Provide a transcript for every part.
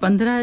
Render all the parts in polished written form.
15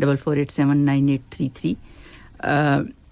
44879833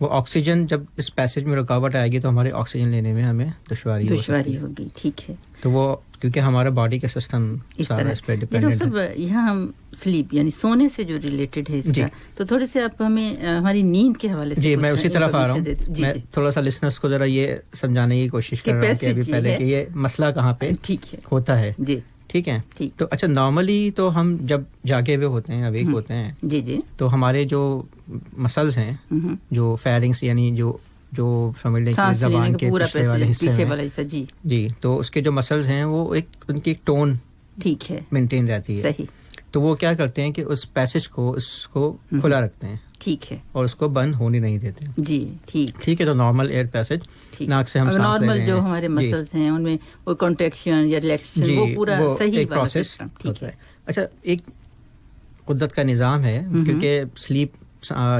وہ آکسیجن جب اس پیسج میں رکاوٹ آئے گی تو ہمارے آکسیجن لینے میں ہمیں دشواری ہوگی. ٹھیک ہے. تو وہ کیونکہ ہمارا باڈی کا سسٹم سارا اس پہ ڈیپینڈنٹ ہے. یہاں ہم سلیپ یعنی سونے سے جو ریلیٹڈ ہے اس کا, تو تھوڑے سے آپ ہمیں ہماری نیند کے حوالے سے. جی میں اسی طرف آ رہا ہوں. میں تھوڑا سا لسنرس کو ذرا یہ سمجھانے کی کوشش کر رہا ہوں کہ ابھی پہلے کہ یہ مسئلہ کہاں پہ ہوتا ہے. جی ٹھیک ہے. تو اچھا نارملی تو ہم جب جاگے ہوئے ہوتے ہیں, اویک ہوتے ہیں, جی جی, تو ہمارے جو مسلز ہیں, جو فیرنگس یعنی جو سمجھ لیں کہ زبان کے پچھلے والے حصے ہیں, جی, تو اس کے جو مسلز ہیں وہ ان کی ٹون ٹھیک ہے مینٹین رہتی ہے. صحیح. تو وہ کیا کرتے ہیں کہ اس پیسج کو اس کو کھلا رکھتے ہیں. ٹھیک ہے. اور اس کو بند ہونے نہیں دیتے. جی ٹھیک ہے. تو نارمل ایئر پیسج ناک سے ہم سانس لے رہے ہیں, نارمل جو ہمارے مسلز ہیں ان میں وہ کنٹریکشن یا ریلیکسیشن وہ پورا صحیح پروسیس ہوتا ہے. اچھا ایک قدرت کا نظام ہے, کیونکہ سلیپ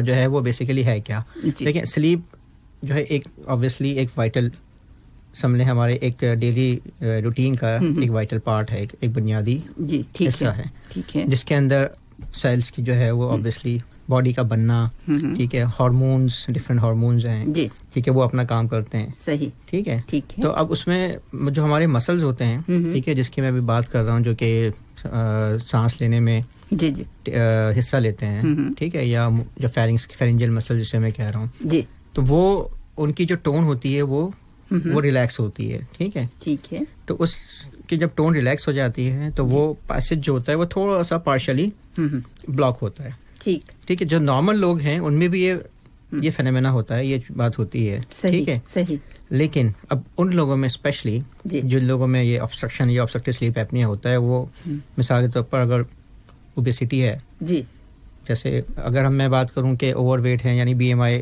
جو ہے وہ بیسیکلی ہے کیا. دیکھیں سلیپ جو ہے ایک آبویسلی ایک وائٹل سمجھ لیں ہمارے ایک ڈیلی روٹین کا ایک وائٹل پارٹ ہے, ایک بنیادی حصہ ہے. ٹھیک ہے. جس کے اندر سیلز کی جو ہے وہ آبویسلی باڈی کا بننا, ٹھیک ہے, ہارمونز ڈفرینٹ ہارمونز ہیں, ٹھیک ہے, وہ اپنا کام کرتے ہیں. صحیح. ٹھیک ہے. تو اب اس میں جو ہمارے مسلز ہوتے ہیں, ٹھیک ہے, جس کی میں ابھی بات کر رہا ہوں, جو کہ سانس لینے میں حصہ لیتے ہیں, ٹھیک ہے, یا جو فیرنجل مسل جسے میں کہہ رہا ہوں, تو وہ ان کی جو ٹون ہوتی ہے وہ ریلیکس ہوتی ہے. ٹھیک ہے. ٹھیک ہے. تو اس کی جب ٹون ریلیکس ہو جاتی ہے تو وہ پیسج جو ہوتا ہے وہ تھوڑا سا پارشلی بلاک ہوتا ہے. ٹھیک ہے. جو نارمل لوگ ہیں ان میں بھی یہ فینومینا ہوتا ہے, یہ بات ہوتی ہے. ٹھیک ہے. صحیح. لیکن اب ان لوگوں میں اسپیشلی جن لوگوں میں یہ obstruction یا obstructive sleep apnea ہوتا ہے, وہ مثال کے طور پر اگر اوبیسٹی ہے, جیسے اگر میں بات کروں کہ اوور ویٹ ہے یعنی بی ایم آئی,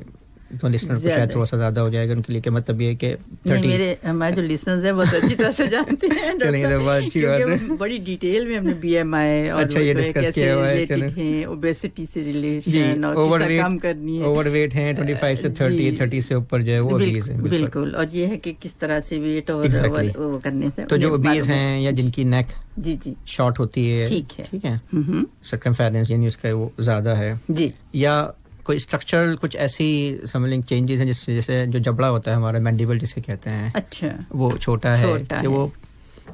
تو لسنر کو شاید تھوڑا سا زیادہ ہو جائے گا ان کے لیے, کہ مطلب یہ کہ ہمارے جو لسنرز ہیں بہت اچھی طرح سے جانتے ہیں, اچھی بات ہے, بڑی ڈیٹیل میں ہم نے بی ایم آئی اور اچھا یہ ڈسکس کیا ہوا ہے, اوبیسٹی سے ریلیشن اور کس طرح کام کرنی ہے. اوور ویٹ ہیں 25 سے 30 سے اوپر جو ہے وہ اوبیز ہیں. بالکل. اور یہ ہے کہ کس طرح سے ویٹ اور وہ کرنے سے, تو جو اوبیز ہیں یا جن کی نیک شارٹ ہوتی ہے, ٹھیک ہے, سرکمفیرنس یعنی اس کا وہ زیادہ ہے, یا کوئی اسٹرکچرل کچھ ایسی سمجھ لیں چینجز ہیں جیسے جو جبڑا ہوتا ہے ہمارا مینڈیبل جسے کہتے ہیں, اچھا وہ چھوٹا ہے, کہ وہ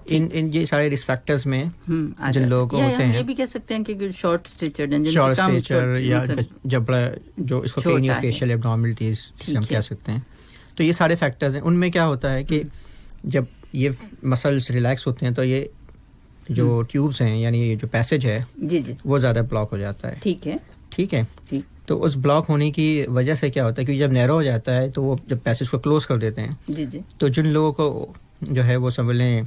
ان یہ سارے رسک فیکٹرز میں جن لوگوں کو ہوتے ہیں. یہ بھی کہہ سکتے ہیں کہ شارٹ اسٹیچر یا جبڑا جو اس کو کرینیوفیشل ایبنارملٹیز ہم کہہ سکتے ہیں. تو یہ سارے فیکٹرز ہیں. ان میں کیا ہوتا ہے کہ جب یہ مسلس ریلیکس ہوتے ہیں تو یہ جو ٹیوبس ہیں یعنی جو پیسج ہے وہ زیادہ بلاک ہو جاتا ہے. ٹھیک ہے. تو اس بلاک ہونے کی وجہ سے کیا ہوتا ہے کہ جب نیرو ہو جاتا ہے تو وہ جب پیسج کو کلوز کر دیتے ہیں, تو جن لوگوں کو جو ہے وہ سمجھ لیں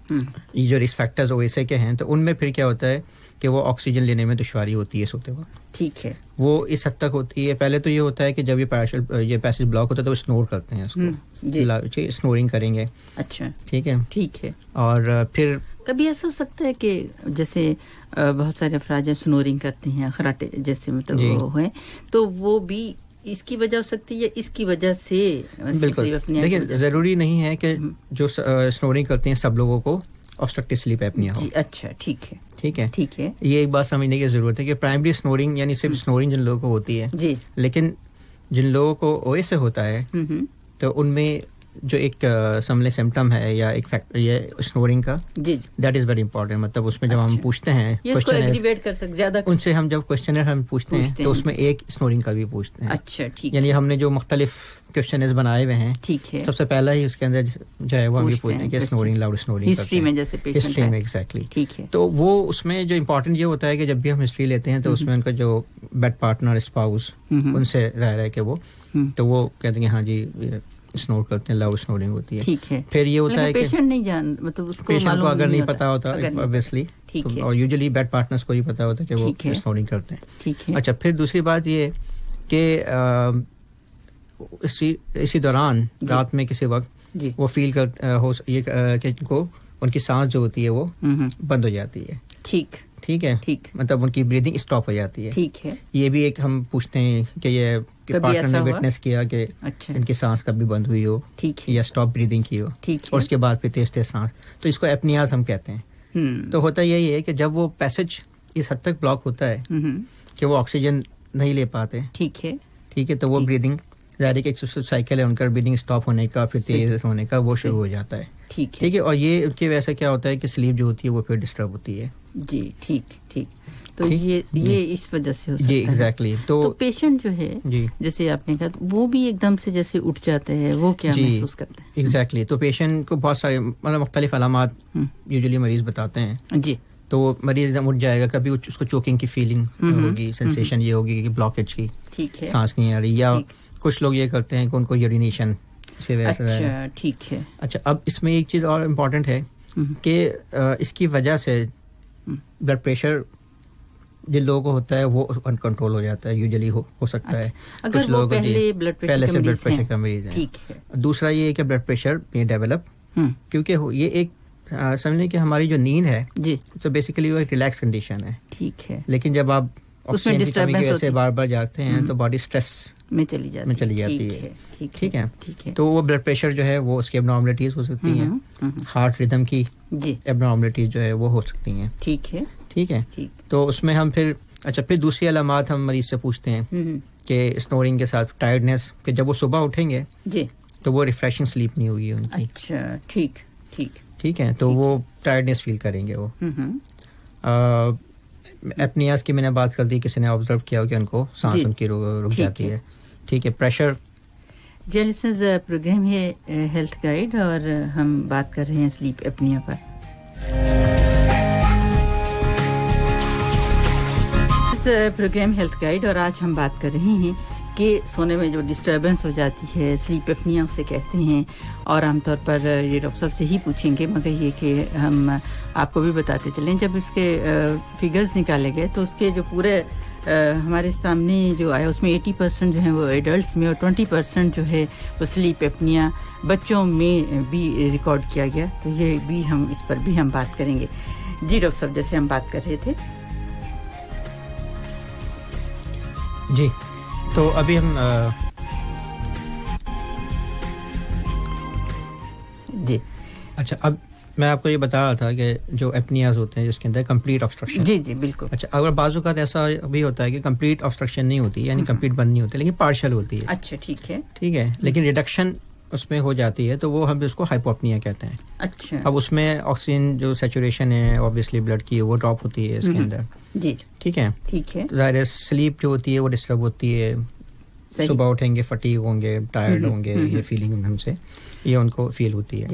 یہ جو رسک فیکٹرز ویسے کے ہیں, تو ان میں پھر کیا ہوتا ہے کہ وہ آکسیجن لینے میں دشواری ہوتی ہے سوتے وقت. ٹھیک ہے. وہ اس حد تک ہوتی ہے. پہلے تو یہ ہوتا ہے کہ جب یہ پیسج بلاک ہوتا ہے تو وہ اسنور کرتے ہیں, اس کو اسنورنگ کریں گے. اچھا ٹھیک ہے. ٹھیک ہے. اور پھر کبھی ایسا ہو سکتا ہے کہ جیسے بہت سارے افراد جب سنورنگ کرتے ہیں, خراٹے جیسے مطلب وہ ہیں, تو وہ بھی اس کی وجہ ہو سکتی ہے یا اس کی وجہ سے. بالکل. لیکن ضروری نہیں ہے کہ جو سنورنگ کرتے ہیں سب لوگوں کو obstructive sleep apnea ہو. اچھا ٹھیک ہے. ٹھیک ہے. یہ ایک بات سمجھنے کی ضرورت ہے کہ پرائمری سنورنگ یعنی صرف سنورنگ جن لوگوں کو ہوتی ہے, لیکن جن لوگوں کو او اے سے ہوتا ہے تو ان میں جو ایک سملے سمٹم ہے یا ایک فیکٹر یہ سنورنگ کا, دیٹ از ویری امپورٹنٹ. مطلب اس میں جب ہم پوچھتے ہیں ان سے, ہم جب کوشچنر ہم پوچھتے ہیں تو اس میں ایک سنورنگ کا بھی پوچھتے ہیں. اچھا ٹھیک. یعنی ہم نے جو مختلف کوشچنرز بنائے ہوئے ہیں, ٹھیک ہے, سب سے پہلا ہی اس کے اندر جو ہے وہ ہم یہ پوچھتے ہیں کہ سنورنگ لاؤڈ سنورنگ ہسٹری میں جیسے ہسٹری میں ایگزیکٹلی. ٹھیک ہے. تو وہ اس میں جو امپورٹنٹ یہ ہوتا ہے کہ جب بھی ہم ہسٹری لیتے ہیں تو اس میں ان کا جو بیڈ پارٹنر اسپاؤس ان سے رہ کہ وہ, تو وہ کہتے ہیں ہاں جی سنور کرتے ہیں, لاؤڈ سنورنگ ہوتی ہے. ٹھیک ہے. پھر یہ ہوتا ہے کہ پیشنٹ نہیں جان, مطلب اس کو پیشنٹ کو اگر نہیں پتا ہوتا obviously, اور یوزلی بیڈ پارٹنرز کو ہی پتا ہوتا ہے کہ وہ سنورنگ کرتے ہیں. ٹھیک ہے. اچھا پھر دوسری بات یہ کہ اسی دوران رات میں کسی وقت وہ فیل کہ کو ان کی سانس جو ہوتی ہے وہ بند ہو جاتی ہے. ٹھیک ہے. مطلب ان کی بریدنگ اسٹاپ ہو جاتی ہے. ٹھیک ہے. یہ بھی ایک ہم پوچھتے ہیں کہ یہ پارٹنر نے وٹنس کیا کہ ان کی سانس کبھی بند ہوئی ہو یا اسٹاپ بریدنگ کی ہو, اور اس کے بعد پھر تیز تیز سانس, تو اس کو ایپنیاز ہم کہتے ہیں. تو ہوتا یہی ہے کہ جب وہ پیسج اس حد تک بلاک ہوتا ہے کہ وہ آکسیجن نہیں لے پاتے. ٹھیک ٹھیک ہے, تو وہ بریدنگ ظاہر ہے کہ ایک سائیکل ہے ان کا, بریدنگ اسٹاپ ہونے کا پھر تیز ہونے کا وہ شروع ہو جاتا ہے. ٹھیک ہے, اور یہ ان کی وجہ سے کیا ہوتا ہے کہ سلیپ جو ہوتی ہے وہ پھر ڈسٹرب ہوتی ہے. جی ٹھیک ٹھیک, تو یہ اس وجہ سے ہو سکتا ہے. جی ایگزیکٹلی. تو پیشنٹ جو ہے جیسے آپ نے کہا وہ بھی ایک دم سے جیسے اٹھ جاتا ہے, وہ کیا محسوس کرتا ہے؟ ایگزیکٹلی. تو پیشنٹ کو بہت سارے مطلب مختلف علامات یوزلی مریض بتاتے ہیں. جی, تو مریض اٹھ جائے گا, کبھی اس کو چوکنگ کی فیلنگ ہوگی, سینسیشن یہ ہوگی کہ بلاکیج کی, سانس نہیں آ رہی, یا کچھ لوگ یہ کرتے ہیں کہ ان کو یورینیشن سے ویسا ہے. ٹھیک ہے. اچھا, اب اس میں ایک چیز اور امپورٹنٹ ہے کہ اس کی وجہ سے بلڈ پریشر جن لوگوں کو ہوتا ہے وہ ان کنٹرول ہو جاتا ہے, یوزلی ہو سکتا ہے. کچھ لوگ پہلے سے بلڈ پریشر کا مریض ہیں. دوسرا یہ ہے کہ بلڈ پریشر میں ڈیولپ, کیونکہ یہ ایک سمجھیں کہ ہماری جو نیند ہے تو بیسیکلی وہ ایک ریلیکس کنڈیشن ہے. ٹھیک ہے. لیکن جب آپ آکسیجن کی کمی کی وجہ سے بار بار جاگتے ہیں تو باڈی اسٹریس میں چلی جاتی ہے. ٹھیک ہے. تو وہ بلڈ پریشر جو ہے وہ اس کی ابنارملٹیز ہو سکتی ہیں, ہارٹ ردم کی ابنارملٹیز جو ہے وہ ہو سکتی ہیں. ٹھیک ہے. ٹھیک ہے. تو اس میں ہم پھر دوسری علامات ہم مریض سے پوچھتے ہیں کہ اسنورنگ کے ساتھ ٹائرڈنیس, کہ جب وہ صبح اٹھیں گے تو وہ ریفریشنگ سلیپ نہیں ہوگی ان کی. اچھا ٹھیک ٹھیک ٹھیک ہے. تو وہ ٹائرڈنیس فیل کریں گے. وہ اپنیاز کی میں نے بات کر دی, کسی نے آبزرو کیا ہو کہ ان کو سانس ان کی رک جاتی ہے. ٹھیک ہے. پریشر. جی لسنرز, پروگرام ہے ہیلتھ گائیڈ اور ہم بات کر رہے ہیں سلیپ اپنیا پر. پروگرام ہیلتھ گائیڈ, اور آج ہم بات کر رہے ہیں کہ سونے میں جو ڈسٹربنس ہو جاتی ہے سلیپ اپنیا اسے کہتے ہیں, اور عام طور پر یہ ڈاکٹر صاحب سے ہی پوچھیں گے, مگر یہ کہ ہم آپ کو بھی بتاتے چلیں. جب اس کے فگرز نکالے گئے تو اس کے جو پورے ہمارے سامنے جو آیا اس میں 80% جو ہیں وہ ایڈلٹس میں, اور 20% جو ہے وہ سلیپ اپنیا بچوں میں بھی ریکارڈ کیا گیا. تو یہ بھی ہم اس پر بھی ہم بات کریں گے. جی ڈاکٹر صاحب, جیسے ہم بات کر رہے تھے. جی, تو ابھی ہم جی اچھا, اب میں آپ کو یہ بتا رہا تھا کہ جو اپنیاز ہوتے ہیں جس کے اندر کمپلیٹ آبسٹرکشن. جی جی بالکل. اچھا, اگر بعض اوقات ایسا بھی ہوتا ہے کہ کمپلیٹ آبسٹرکشن نہیں ہوتی, یعنی کمپلیٹ بند نہیں ہوتی, لیکن پارشل ہوتی ہے. اچھا ٹھیک ہے. ٹھیک ہے, لیکن ریڈکشن اس میں ہو جاتی ہے, تو وہ ہم اس کو ہائپوپنیا کہتے ہیں. اچھا. اب اس میں آکسیجن جو سیچوریشن ہے اوبویسلی بلڈ کی وہ ڈراپ ہوتی ہے اس کے اندر. جی ٹھیک ہے. ٹھیک ہے. ظاہر ہے سلیپ جو ہوتی ہے وہ ڈسٹرب ہوتی ہے, صبح اٹھیں گے فٹیگ ہوں گے, ٹائرڈ ہوں گے, یہ فیلنگ ہم سے یہ ان کو فیل ہوتی ہے.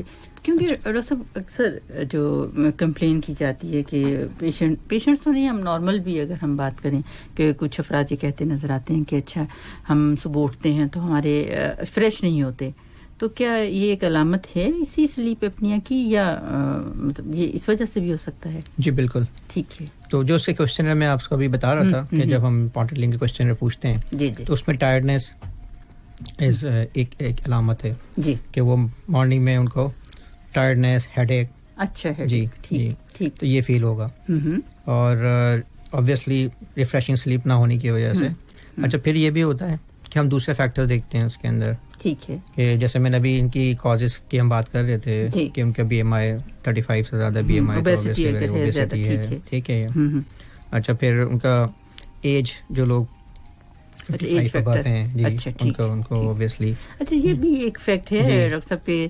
کیونکہ ڈاکٹر صاحب اکثر جو کمپلین کی جاتی ہے کہ پیشنٹس تو نہیں, ہم نارمل بھی اگر ہم بات کریں کہ کچھ افراد یہ کہتے نظر آتے ہیں کہ اچھا ہم صبح اٹھتے ہیں تو ہمارے فریش نہیں ہوتے, تو کیا یہ ایک علامت ہے اسی سلیپ اپنیا کی, یا مطلب یہ اس وجہ سے بھی ہو سکتا ہے؟ جی بالکل. ٹھیک ہے. تو جو اس کے کوشچنر میں آپ کو ابھی بتا رہا تھا کہ جب ہم پارٹلنگ کے کوشچنر پوچھتے ہیں جی تو اس میں ٹائرڈنیس ایک علامت ہے. جی, کہ وہ مارننگ میں ان کو ٹائرڈنیس, ہیڈ ایک. اچھا ہے. جی ٹھیک. تو یہ فیل ہوگا, اور آبویسلی ریفریشنگ سلیپ نہ ہونے کی وجہ سے. اچھا, پھر یہ بھی ہوتا ہے کہ ہم دوسرے فیکٹر دیکھتے ہیں اس کے اندر. ٹھیک ہے. کہ جیسے میں نے ابھی ان کی کازز کی ہم بات کر رہے تھے کہ ان کا بی ایم آئی 35 سے زیادہ بی ایم آئی ہے. ٹھیک ہے. اچھا, پھر ان کا ایج, جو لوگ اچھا یہ بھی ایک فیکٹ ہے ڈاکٹر صاحب کہ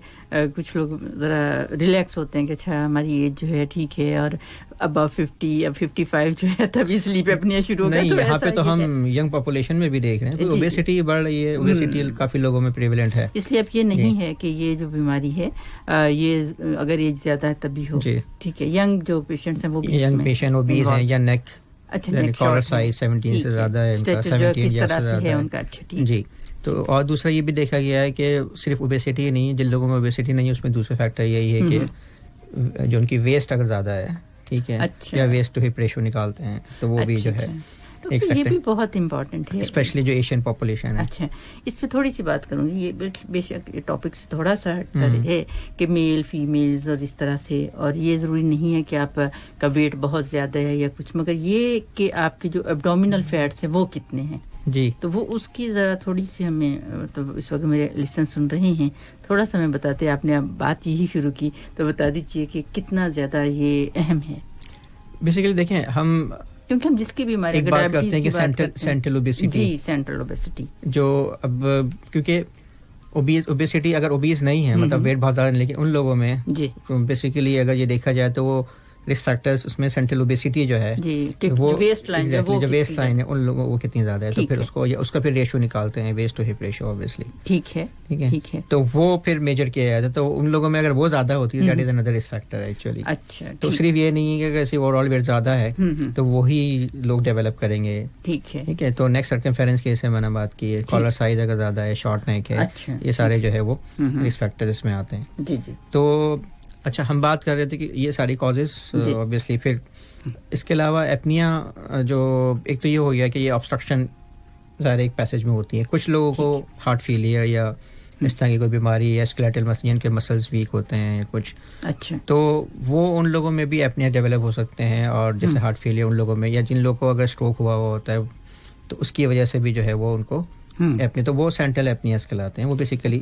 کچھ لوگ ذرا ریلیکس ہوتے ہیں کہ اچھا ہماری ایج جو ہے ٹھیک ہے, اور ابو 50 یا 55 جو ہے تبھی سلیپ اپنیا شروع ہو گئی. تو یہاں پہ تو ہم ینگ پاپولیشن میں بھی دیکھ رہے ہیں کہ اوبیسٹی بڑھ رہی ہے, اوبیسٹی کافی لوگوں میں پریویلنٹ ہے. اس لیے اب یہ نہیں ہے کہ یہ جو بیماری ہے یہ اگر ایج زیادہ ہے تبھی ہو. ٹھیک ہے. ینگ جو پیشنٹس ہیں وہ بھی ینگ پیشنٹ اوبیس ہیں, یا نیک کالر سائز 17 سے زیادہ ہے, 17 سے زیادہ ہے. جی. تو اور دوسرا یہ بھی دیکھا گیا ہے کہ صرف اوبیسٹی نہیں, جن لوگوں میں اوبیسٹی نہیں اس میں دوسرا فیکٹر یہی ہے کہ جو ان کی ویسٹ اگر زیادہ ہے, ٹھیک ہے, یا ویسٹ ٹو ہپ ریشو نکالتے ہیں, تو وہ بھی جو ہے یہ بھی بہت امپورٹنٹ ہے, اسپیشلی جو ایشین پاپولیشن ہے. اچھا, اس پہ تھوڑی سی بات کروں گی. یہ بے شک ٹاپک سے تھوڑا سا ہے کہ میل فیمیلز اور اس طرح سے, اور یہ ضروری نہیں ہے کہ آپ کا ویٹ بہت زیادہ ہے یا کچھ, مگر یہ کہ آپ کے جو ایبڈومینل فیٹس ہیں وہ کتنے ہیں. جی. تو وہ اس کی ذرا تھوڑی سی ہمیں, تو اس وقت میرے لسن سن رہے ہیں, تھوڑا سا ہمیں بتاتے. آپ نے اب بات یہی شروع کی تو بتا دیجیے کہ کتنا زیادہ یہ اہم ہے. بیسیکلی دیکھیں, ہم کیونکہ ہم جس کی بھی ہمارے ایک بات کرتے ہیں کہ سینٹرل اوبیسٹی، جی سینٹرل اوبیسٹی، جو اب کیونکہ اوبیسٹی اگر اوبیس نہیں ہے مطلب ویٹ بہت زیادہ، لیکن ان لوگوں میں جی بیسیکلی اگر یہ دیکھا جائے تو وہ رسک فیکٹرز اس میں سینٹرل اوبیسٹی جو ہے وہ ویسٹ لائن ہے ان لوگوں وہ کتنی زیادہ ہے، تو پھر اس کا پھر ریشو نکالتے ہیں، waist to hip ratio obviously, ٹھیک ہے، تو وہ پھر میجر کیا جاتا ہے، تو ان لوگوں میں اگر وہ زیادہ ہوتی ہے that is another risk factor actually. اچھا، تو صرف یہ نہیں ہے کہ اگر اوور آل ویٹ زیادہ ہے تو وہی لوگ ڈیولپ کریں گے، ٹھیک ہے. تو نیک سرکمفیرنس کی سے میں نے بات کی ہے، کالر سائز اگر زیادہ ہے، شارٹ نیک ہے، یہ سارے جو ہے وہ رسک فیکٹر اس میں آتے ہیں. جی جی. تو اچھا ہم بات کر رہے تھے کہ یہ ساری کازز اوبویسلی. پھر اس کے علاوہ ایپنیا جو ایک تو یہ ہو گیا کہ یہ آبسٹرکشن ظاہر ایک پیسج میں ہوتی ہے. کچھ لوگوں کو ہارٹ فیلئر یا اس طرح کی کوئی بیماری یا اسکلیٹل مسل جن کے مسلس ویک ہوتے ہیں کچھ، اچھا، تو وہ ان لوگوں میں بھی ایپنیا ڈیولپ ہو سکتے ہیں. اور جیسے ہارٹ فیلئر ان لوگوں میں، یا جن لوگوں کو اگر اسٹروک ہوا ہوتا ہے تو اس کی وجہ سے بھی جو ہے وہ ان کو ایپنیا، تو وہ سینٹرل ایپنیاز کہلاتے ہیں. وہ بیسیکلی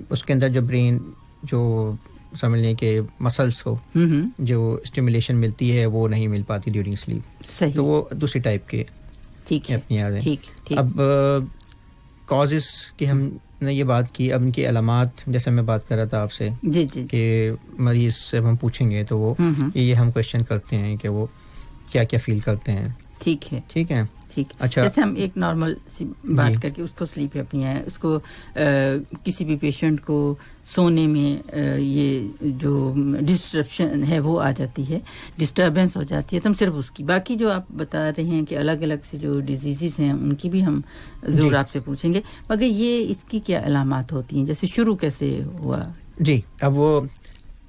اس کے اندر جو برین جو سمجھ لیں کہ مسلس کو جو اسٹیمولیشن ملتی ہے وہ نہیں مل پاتی ڈیورنگ سلیپ، تو وہ دوسری ٹائپ کے ایپنیاز ہیں. اب کازز کی ہم نے یہ بات کی، اب ان کی علامات جیسے میں بات کر رہا تھا آپ سے کہ مریض سے ہم پوچھیں گے تو وہ یہ ہم کوشچن کرتے ہیں کہ وہ کیا کیا فیل کرتے ہیں. ٹھیک ہے. اچھا، جیسے ہم ایک نارمل سی بات کر کے اس کو سلیپ ایپنیا ہے، اس کو کسی بھی پیشنٹ کو سونے میں یہ جو ڈسٹرپشن ہے وہ آ جاتی ہے، ڈسٹربنس ہو جاتی ہے، تو ہم صرف اس کی، باقی جو آپ بتا رہے ہیں کہ الگ الگ سے جو ڈیزیزز ہیں ان کی بھی ہم ضرور آپ سے پوچھیں گے، مگر یہ اس کی کیا علامات ہوتی ہیں، جیسے شروع کیسے ہوا؟ جی، اب وہ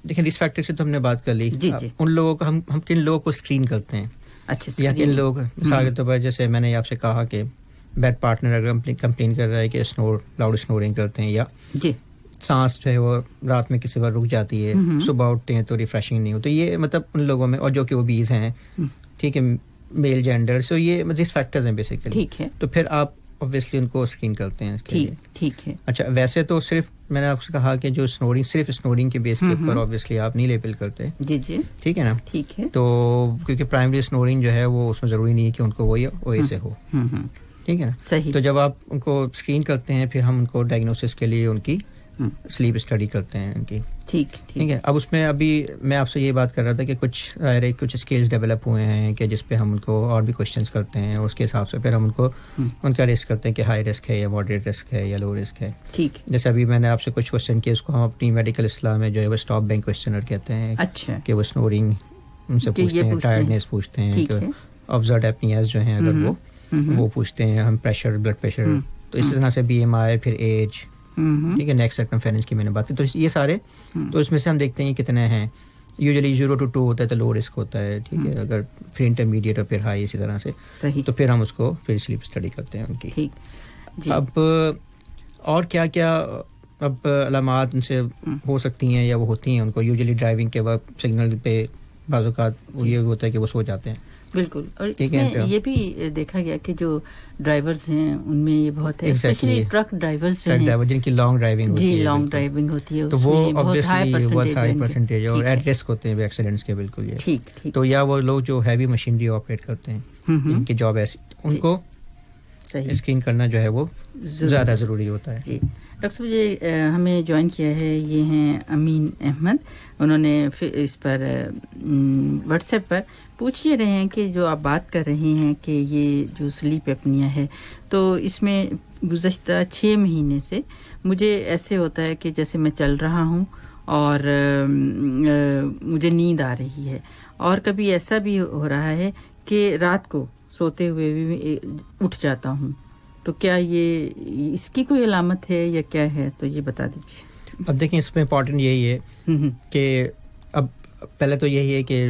دیکھیں رسک فیکٹر سے تو ہم نے بات کر لی. جی، ان لوگوں کو ہم کن لوگوں کو اسکرین کرتے ہیں. اچھا، یا کن لوگ مثال کے طور پر جیسے میں نے آپ سے کہا کہ بیڈ پارٹنر اگر کمپلین کر رہا ہے کہ لاؤڈ اسنورنگ کرتے ہیں، یا سانس جو ہے وہ رات میں کسی بار رک جاتی ہے، صبح اٹھتے ہیں تو ریفریشنگ نہیں ہوتی، یہ مطلب ان لوگوں میں، اور جو کہ اوبیز ہیں، ٹھیک ہے، میل جینڈر، سو یہ رسک فیکٹرز ہیں بیسیکلی. ٹھیک ہے. تو پھر آپ اوبویسلی ان کو اسکرین کرتے ہیں اس کے لیے. ٹھیک ہے. اچھا، ویسے تو صرف میں نے آپ سے کہا کہ جو اسنورنگ، صرف اسنورنگ کے بیس کے اوپر اوبویسلی آپ نہیں لیبل کرتے. جی جی، ٹھیک ہے نا. ٹھیک ہے. تو کیونکہ پرائمری اسنورنگ جو ہے وہ اس میں ضروری نہیں ہے کہ ان کو وہ او اے سے ہو. ٹھیک ہے نا. صحیح. تو جب آپ ان کو اسکرین کرتے ہیں پھر ہم ان کو ڈائگنوسس کے لیے ان کی سلیپ اسٹڈی کرتے ہیں ان کی. ٹھیک ہے. اب اس میں ابھی میں آپ سے یہ بات کر رہا تھا کہ کچھ اسکلز ڈیولپ ہوئے ہیں کہ جس پہ ہم ان کو اور بھی کوشچنس کرتے ہیں، اور اس کے حساب سے پھر ہم ان کو ان کا رسک کرتے ہیں کہ ہائی رسک ہے یا ماڈریٹ رسک ہے یا لو رسک ہے. ٹھیک. جیسے ابھی میں نے آپ سے کچھ کوشچن کیے، اس کو ہم اپنی میڈیکل اصطلاح میں جو ہے وہ اسٹاپ بینک کوشچنر کہتے ہیں. اچھا. کہ وہ اسنورنگ ان سے پوچھتے ہیں، ٹائرڈنیس پوچھتے ہیں، آبزرڈ ایپنیاز جو ہیں اگر وہ پوچھتے ہیں، ہم پریشر، بلڈ پریشر، تو اسی طرح سے بی ایم آئی، پھر ایج، ٹھیک ہے، نیک سرکمفیرنس کی میں نے بات کی. تو یہ سارے، تو اس میں سے ہم دیکھتے ہیں کتنے ہیں. یوزلی 0 to 2 ہوتا ہے تو لو رسک ہوتا ہے. ٹھیک ہے. اگر پھر انٹرمیڈیٹ اور پھر ہائی، اسی طرح سے. صحیح. تو پھر ہم اس کو پھر سلیپ اسٹڈی کرتے ہیں ان کی. اب اور کیا کیا اب علامات ان سے ہو سکتی ہیں یا وہ ہوتی ہیں ان کو؟ یوزلی ڈرائیونگ کے وقت سگنل پہ بعض اوقات یہ ہوتا ہے کہ وہ سو جاتے ہیں. بالکل. اور اس میں یہ بھی دیکھا گیا کہ جو ڈرائیورز ہیں ان میں یہ بہت ہے، اسپیشلی ٹرک ڈرائیورز جو ہیں جن کی لانگ ڈرائیونگ ہوتی ہے. جی، لانگ ڈرائیونگ ہوتی ہے، تو وہ اوبویسلی بہت ہائی پرسنٹیج اور ایٹ رسک ہوتے ہیں ایکسیڈنٹس کے. بالکل. ٹھیک. تو یا وہ لوگ جو ہیوی مشینری آپریٹ کرتے ہیں، جن کی جاب ایسی، ان کو اسکرین کرنا جو ہے وہ زیادہ ضروری ہوتا ہے. جی. ڈاکٹر صاحب یہ ہمیں جوائن کیا ہے، یہ ہیں امین احمد. انہوں نے اس پر واٹس ایپ پر پوچھ یہ رہے ہیں کہ جو آپ بات کر رہے ہیں کہ یہ جو سلیپ ایپنیا ہے، تو اس میں گزشتہ 6 مہینے سے مجھے ایسے ہوتا ہے کہ جیسے میں چل رہا ہوں اور مجھے نیند آ رہی ہے، اور کبھی ایسا بھی ہو رہا ہے کہ رات کو سوتے ہوئے بھی اٹھ جاتا ہوں. تو کیا یہ اس کی کوئی علامت ہے یا کیا ہے؟ تو یہ بتا دیجیے. اب دیکھیں اس میں امپورٹنٹ یہی ہے کہ اب پہلے تو یہی ہے کہ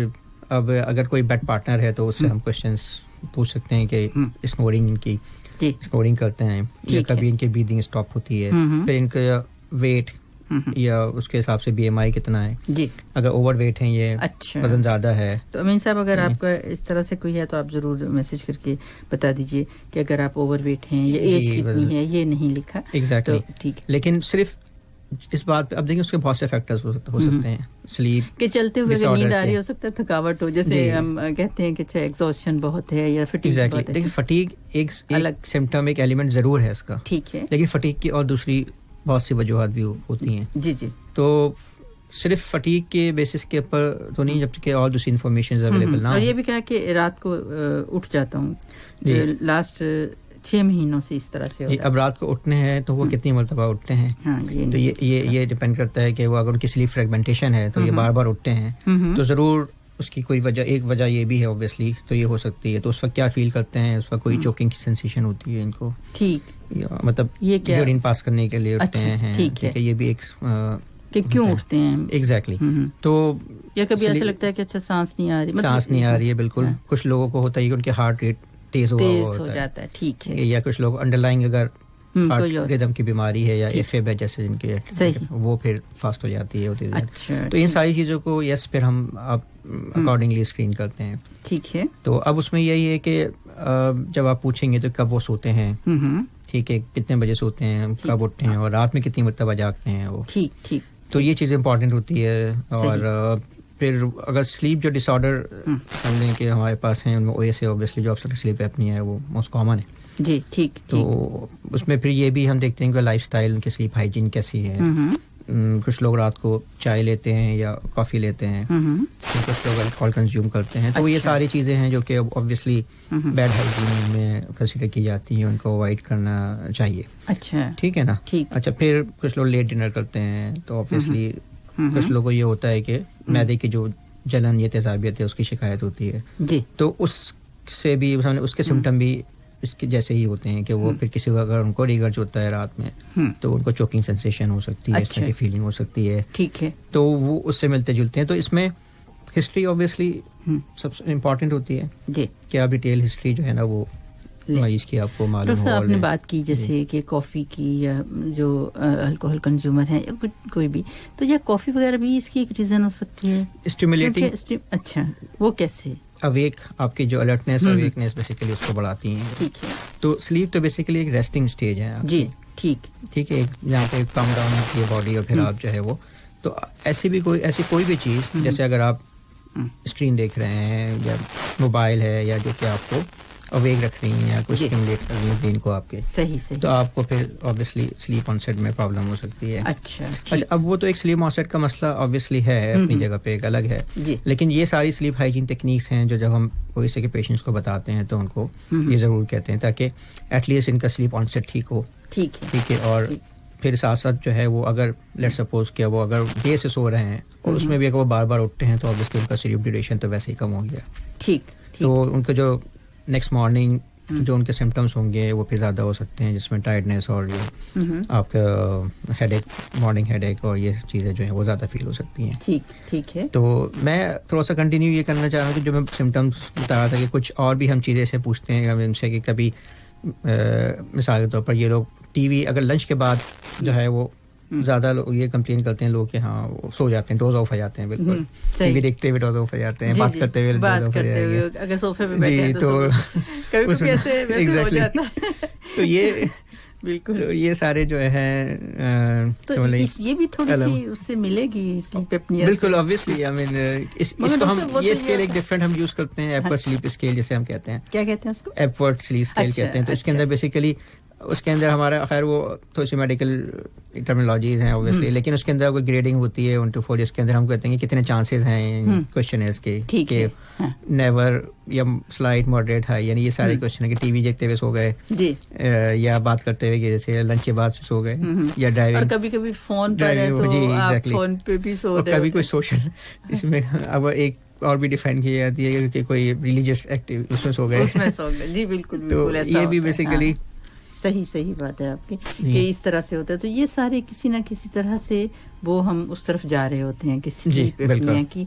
اب اگر کوئی بیڈ پارٹنر ہے تو اس سے ہم کوشچنس پوچھ سکتے ہیں کہ اسنورنگ ان کی اسنورنگ کرتے ہیں یا کبھی ان کی بریدنگ اسٹاپ ہوتی ہے، پھر ان کا ویٹ یا اس کے حساب سے بی ایم آئی کتنا ہے. جی. اگر اوور ویٹ ہیں، یہ وزن زیادہ ہے. تو امین صاحب اگر آپ کا اس طرح سے کوئی ہے تو آپ ضرور میسج کر کے بتا دیجیے کہ اگر آپ اوور ویٹ ہیں یا ایج کتنی ہے، یہ نہیں لکھا. ایگزیکٹلی. ٹھیک. لیکن صرف اس بات پہ اب دیکھیں اس کے بہت سے فیکٹرز ہو سکتے ہیں. سلیپ کہ چلتے ہوئے اگر نیند آ رہی ہو سکتا ہے, تھکاوٹ ہو, جیسے ہم کہتے ہیں کہ اچھا ایگزاسشن بہت ہے یا فٹیگ بہت ہے. دیکھیں فٹیگ ایک الگ سمپٹم, ایک ایلیمنٹ ضرور ہے اس کا, ٹھیک ہے, لیکن فٹیگ کی اور دوسری بہت سی وجوہات بھی ہوتی ہیں. جی جی. تو صرف فٹیگ کے بیسس کے اوپر تو نہیں, جب کہ اور دوسری انفارمیشن اویلیبل نہ ہو. اور یہ بھی کہا کہ رات کو اٹھ جاتا ہوں, لاسٹ 6 مہینوں سے اس طرح سے. اب رات کو اٹھنے ہیں تو وہ کتنی مرتبہ اٹھتے ہیں, تو یہ ڈیپینڈ کرتا ہے کہ وہ اگر ان کی سلیپ فریگمنٹیشن ہے تو یہ بار بار اٹھتے ہیں تو ضرور اس کی کوئی وجہ, ایک وجہ یہ بھی ہے اوبویسلی, تو یہ ہو سکتی ہے. تو اس وقت کیا فیل کرتے ہیں, اس وقت کوئی چوکنگ کی سینسیشن ہوتی ہے ان کو, ٹھیک, مطلب یورین پاس کرنے کے لیے اٹھتے ہیں, ٹھیک ہے, یہ بھی ایک کہ کیوں اٹھتے ہیں ایگزیکٹلی. تو یا کبھی ایسا لگتا ہے کہ اچھا سانس نہیں آ رہی, سانس نہیں آ رہی ہے, بالکل. کچھ لوگوں کو ہوتا ہے کہ ان کے ہارٹ ریٹ تیز ہو جاتا ہے, ٹھیک ہے, یا کچھ لوگ انڈر لائنگ اگر ردم کی بیماری ہے یا ایفib ہے جیسے جن کے, وہ پھر فاسٹ ہو جاتی ہے. تو ان ساری چیزوں کو یس پھر ہم اکارڈنگلی اسکرین کرتے ہیں, ٹھیک ہے. تو اب اس میں یہی ہے کہ جب آپ پوچھیں گے تو کب وہ سوتے ہیں, ٹھیک ہے, کتنے بجے سوتے ہیں, کب اٹھتے ہیں, اور رات میں کتنی مرتبہ جاگتے ہیں وہ, ٹھیک ٹھیک. تو یہ چیز امپورٹنٹ ہوتی ہے. اور پھر اگر سلیپ جو ڈس آرڈر سمجھیں کہ ہمارے پاس ہیں, ان میں OSA اوبویسلی جو obstructive sleep apnea ہے وہ موسٹ کامن ہے. جی ٹھیک. تو اس میں پھر یہ بھی ہم دیکھتے ہیں کہ لائف اسٹائل ان کی سلیپ ہائیجین کیسی ہے. کچھ لوگ رات کو چائے لیتے ہیں یا کافی لیتے ہیں, کچھ لوگ الکوہول کنزیوم کرتے ہیں. تو یہ ساری چیزیں ہیں جو کہ اوبویسلی بیڈ ہائیجین میں کنسیڈر کی جاتی ہیں, ان کو اوائڈ کرنا چاہیے. اچھا, ٹھیک ہے نا. اچھا, پھر کچھ لوگ لیٹ ڈنر کرتے ہیں, تو اوبویسلی کچھ لوگوں کو یہ ہوتا ہے کہ معدے کی جو جلن یا تیزابیت ہے اس کی شکایت ہوتی ہے. جی. تو اس سے بھی اس کے سمٹم بھی اس کے جیسے ہی ہوتے ہیں کہ وہ پھر کسی وقت اگر ان کو ریگرج ہوتا ہے رات میں تو ان کو چوکنگ سینسیشن ہو سکتی ہے, اس طرح کی فیلنگ ہو سکتی ہے. ٹھیک ہے. تو وہ اس سے ملتے جلتے ہیں. تو اس میں ہسٹری اوبویسلی سب سے امپورٹنٹ ہوتی ہے. جی. کیا ڈیٹیل ہسٹری جو ہے نا وہ مریض کی آپ کو معلوم ہو. آپ نے بات کی جیسے کہ کافی کی یا جو الکوہول کنزیومر ہے یا کوئی بھی, تو یا کافی وغیرہ بھی اس کی ایک ریزن ہو سکتی ہے اسٹیمولیٹنگ. اچھا, وہ کیسے؟ اویک آپ کی جو الرٹنس اویکنس بیسیکلی اس کو بڑھاتی ہیں. ٹھیک ہے. تو سلیپ تو بیسیکلی ایک ریسٹنگ سٹیج ہے. جی ٹھیک. ٹھیک ہے, جہاں پہ کم ڈاؤن ہوتی ہے باڈی اور پھر آپ جو ہے وہ, تو ایسی کوئی بھی چیز جیسے اگر آپ اسکرین دیکھ رہے ہیں یا موبائل ہے یا جو کہ آپ کو اویک رکھ رہی ہیں یا کچھ اسٹیمولیٹ کر رہی ہیں برین کو آپ کے, صحیح, تو آپ کو پھر اوبویسلی سلیپ آن سیٹ میں پرابلم ہو سکتی ہے. اچھا, اب وہ تو ایک سلیپ آن سیٹ کا مسئلہ اوبویسلی ہے اپنی جگہ پہ, ایک الگ ہے. لیکن یہ ساری سلیپ ہائیجین ٹیکنیکس ہیں جو جب ہم OSA کے پیشنٹس کو بتاتے ہیں تو ان کو یہ ضرور کہتے ہیں تاکہ ایٹ لیسٹ ان کا سلیپ آن سیٹ ٹھیک ہو. ٹھیک ہے. اور پھر ساتھ ساتھ جو ہے وہ اگر لیٹ سپوز کیا وہ اگر دیر سے سو رہے ہیں اور اس میں بھی اگر وہ بار بار اٹھتے ہیں تو اوبویسلی ان کا سلیپ ڈیوریشن تو ویسے ہی کم ہو گیا. ٹھیک. تو ان کا جو نیکسٹ مارننگ جو ان کے سمٹمس ہوں گے وہ پھر زیادہ ہو سکتے ہیں, جس میں ٹائرڈنیس اور جو آپ کا ہیڈ ایک, مارننگ ہیڈ ایک اور یہ چیزیں جو ہیں وہ زیادہ فیل ہو سکتی ہیں. ٹھیک ہے. تو میں تھوڑا سا کنٹینیو یہ کرنا چاہ رہا ہوں کہ جو میں سمٹمس بتا رہا تھا کہ کچھ اور بھی ہم چیزیں سے پوچھتے ہیں ان سے کہ کبھی مثال کے طور پر یہ لوگ ٹی وی اگر لنچ کے بعد جو ہے وہ زیادہ یہ کمپلین کرتے ہیں لوگ کہ ہاں وہ سو جاتے ہیں, ڈوز آف ہو جاتے ہیں, بالکل ٹی وی دیکھتے ہوئے ڈوز آف ہو جاتے ہیں, بات کرتے ہوئے ڈوز آف ہو جاتے ہیں اگر صوفے پہ بیٹھے ہیں تو کبھی ایسے ویسے ہو جاتا ہے. تو یہ بالکل, تو یہ سارے جو ہے یہ بھی تھوڑی سی اس سے ملے گی سلیپ اپنیا. بالکل اوبویسلی, آئی مین اس کو ہم یہ اسکیل ایک ڈفرینٹ ہم یوز کرتے ہیں, ایپورٹ سلیپ اسکیل جیسے ہم کہتے ہیں. کیا کہتے ہیں اس کو؟ ایپورٹ سلیپ اسکیل کہتے ہیں. تو اس کے اندر بیسیکلی اس کے اندر ہمارا خیر وہ تھوڑی سی میڈیکل ٹرمینالوجیز ہیں اوبویسلی, لیکن اس کے اندر کوئی گریڈنگ ہوتی ہے 1 to 4, جس کے اندر ہم کہتے ہیں کہ کتنے چانسز ہیں کوشچنرز کے, کہ نیور یا سلائٹ ماڈریٹ ہائی, یعنی یہ سارے کوشچن ہیں کہ ٹی وی دیکھتے ہوئے سو گئے یا بات کرتے ہوئے جیسے لنچ کے بعد سے سو گئے یا ڈرائیونگ, کبھی کبھی فون پر فون پہ بھی سو رہے, کبھی کوئی سوشل اس میں اب ایک اور بھی ڈیفائن کی جاتی ہے کہ کوئی ریلیجیس ایکٹیو اس میں سو گئے. جی بالکل, تو یہ بھی بیسیکلی صحیح بات ہے آپ کی کہ اس طرح سے ہوتا ہے. تو یہ سارے کسی نہ کسی طرح سے وہ ہم اس طرف جا رہے ہوتے ہیں کہ سلیپ اپنیا کی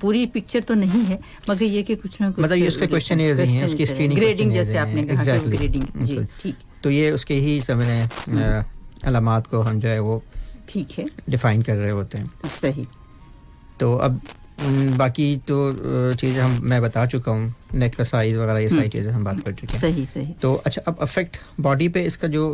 پوری پکچر تو نہیں ہے, مگر یہ کہ کچھ نہ کچھ مطلب اس کے کوسچن ہیں, اس کی اسکریننگ گریڈنگ جیسے آپ نے کہا گریڈنگ. جی ٹھیک. تو یہ اس کے ہی سمجھیں علامات کو ہم جو ہے وہ ٹھیک ہے ڈیفائن کر رہے ہوتے ہیں. صحیح. تو اب باقی تو چیزیں میں بتا چکا ہوں, نیک کا سائز وغیرہ یہ ساری چیزیں ہم بات کر چکے ہیں. صحیح. تو اچھا, اب افیکٹ باڈی پہ اس کا جو